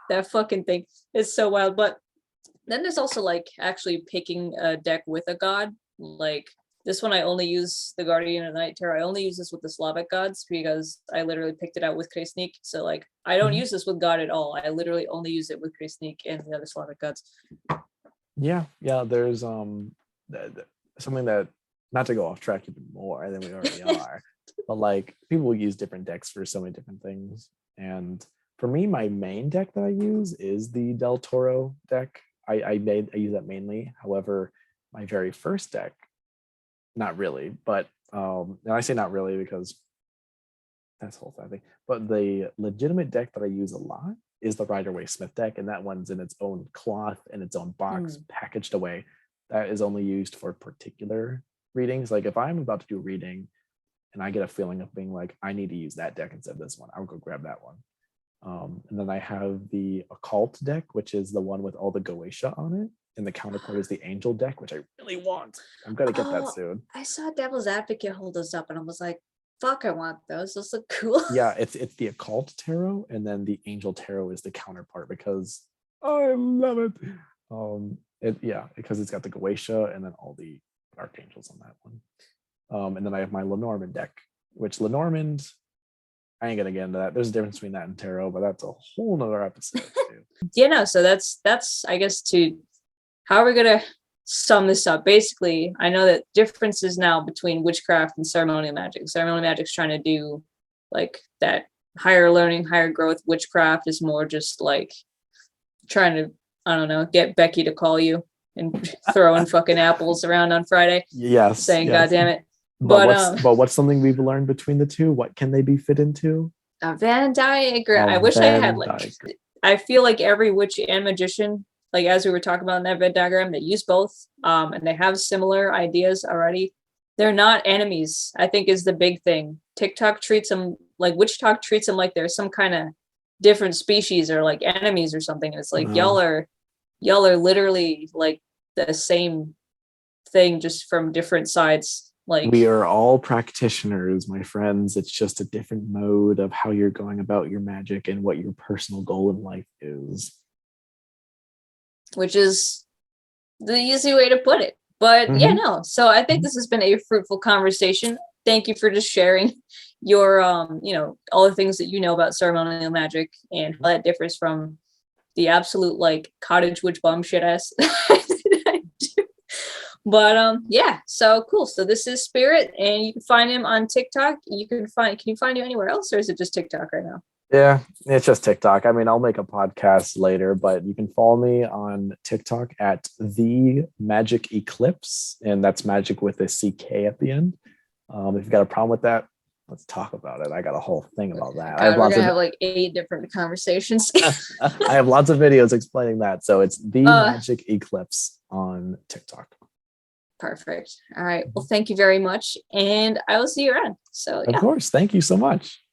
That fucking thing is so wild. But then there's also like actually picking a deck with a god. Like this one, I only use the Guardian of the Night Tarot. I only use this with the Slavic gods because I literally picked it out with Kresnik. So like I don't use this with God at all. I literally only use it with Kresnik and the other Slavic gods. Yeah. There's something that, not to go off track even more than we already are, but like people use different decks for so many different things. And for me, my main deck that I use is the Del Toro deck. I use that mainly. However, my very first deck, not really, but and I say not really because that's the whole thing. But the legitimate deck that I use a lot is the Rider-Waite-Smith deck, and that one's in its own cloth and its own box, packaged away. That is only used for particular readings. Like if I'm about to do a reading and I get a feeling of being like, I need to use that deck instead of this one, I'll go grab that one. And then I have the Occult deck, which is the one with all the Goetia on it, and the counterpart is the Angel deck, which I really want. I'm gonna get that soon. I saw Devil's Advocate hold those up and I was like, fuck, I want those. Those look cool. Yeah, it's the Occult Tarot, and then the Angel Tarot is the counterpart because I love it. Because it's got the Goetia and then all the archangels on that one. And then I have my Lenormand deck, which Lenormand, I ain't gonna get into that. There's a difference between that and tarot, but that's a whole nother episode too. Yeah, no, so that's I guess, to how are we gonna sum this up? Basically, I know that differences now between witchcraft and ceremonial magic. Ceremonial magic's trying to do like that higher learning, higher growth. Witchcraft is more just like trying to, I don't know, get Becky to call you and throwing fucking apples around on Friday. Yes. Saying, God damn it. But what's something we've learned between the two? What can they be fit into? A Venn diagram. I wish I had like, I feel like every witch and magician, like as we were talking about in that Venn diagram, they use both, and they have similar ideas already. They're not enemies, I think, is the big thing. TikTok treats them like, Witch Talk treats them like there's some kind of different species or like enemies or something. It's like No. y'all are literally like the same thing, just from different sides. Like, We are all practitioners, my friends. It's just a different mode of how you're going about your magic and what your personal goal in life is. which is the easy way to put it. But yeah, Mhm. no. So I think this has been a fruitful conversation. Thank you for just sharing your all the things that you know about ceremonial magic and how that differs from the absolute like cottage witch bum shit ass. But yeah, so cool. So this is Spirit, and you can find him on TikTok. Can you find you anywhere else, or is it just TikTok right now? Yeah, it's just TikTok. I mean, I'll make a podcast later, but you can follow me on TikTok at the Magic Eclipse, and that's magic with a CK at the end. If you've got a problem with that, let's talk about it. I got a whole thing about that. I have God, we're lots gonna of have like 8 different conversations. I have lots of videos explaining that. So it's the uh Magic Eclipse on TikTok. Perfect. All right. Well, thank you very much, and I will see you around. So Of yeah. course. Thank you so much.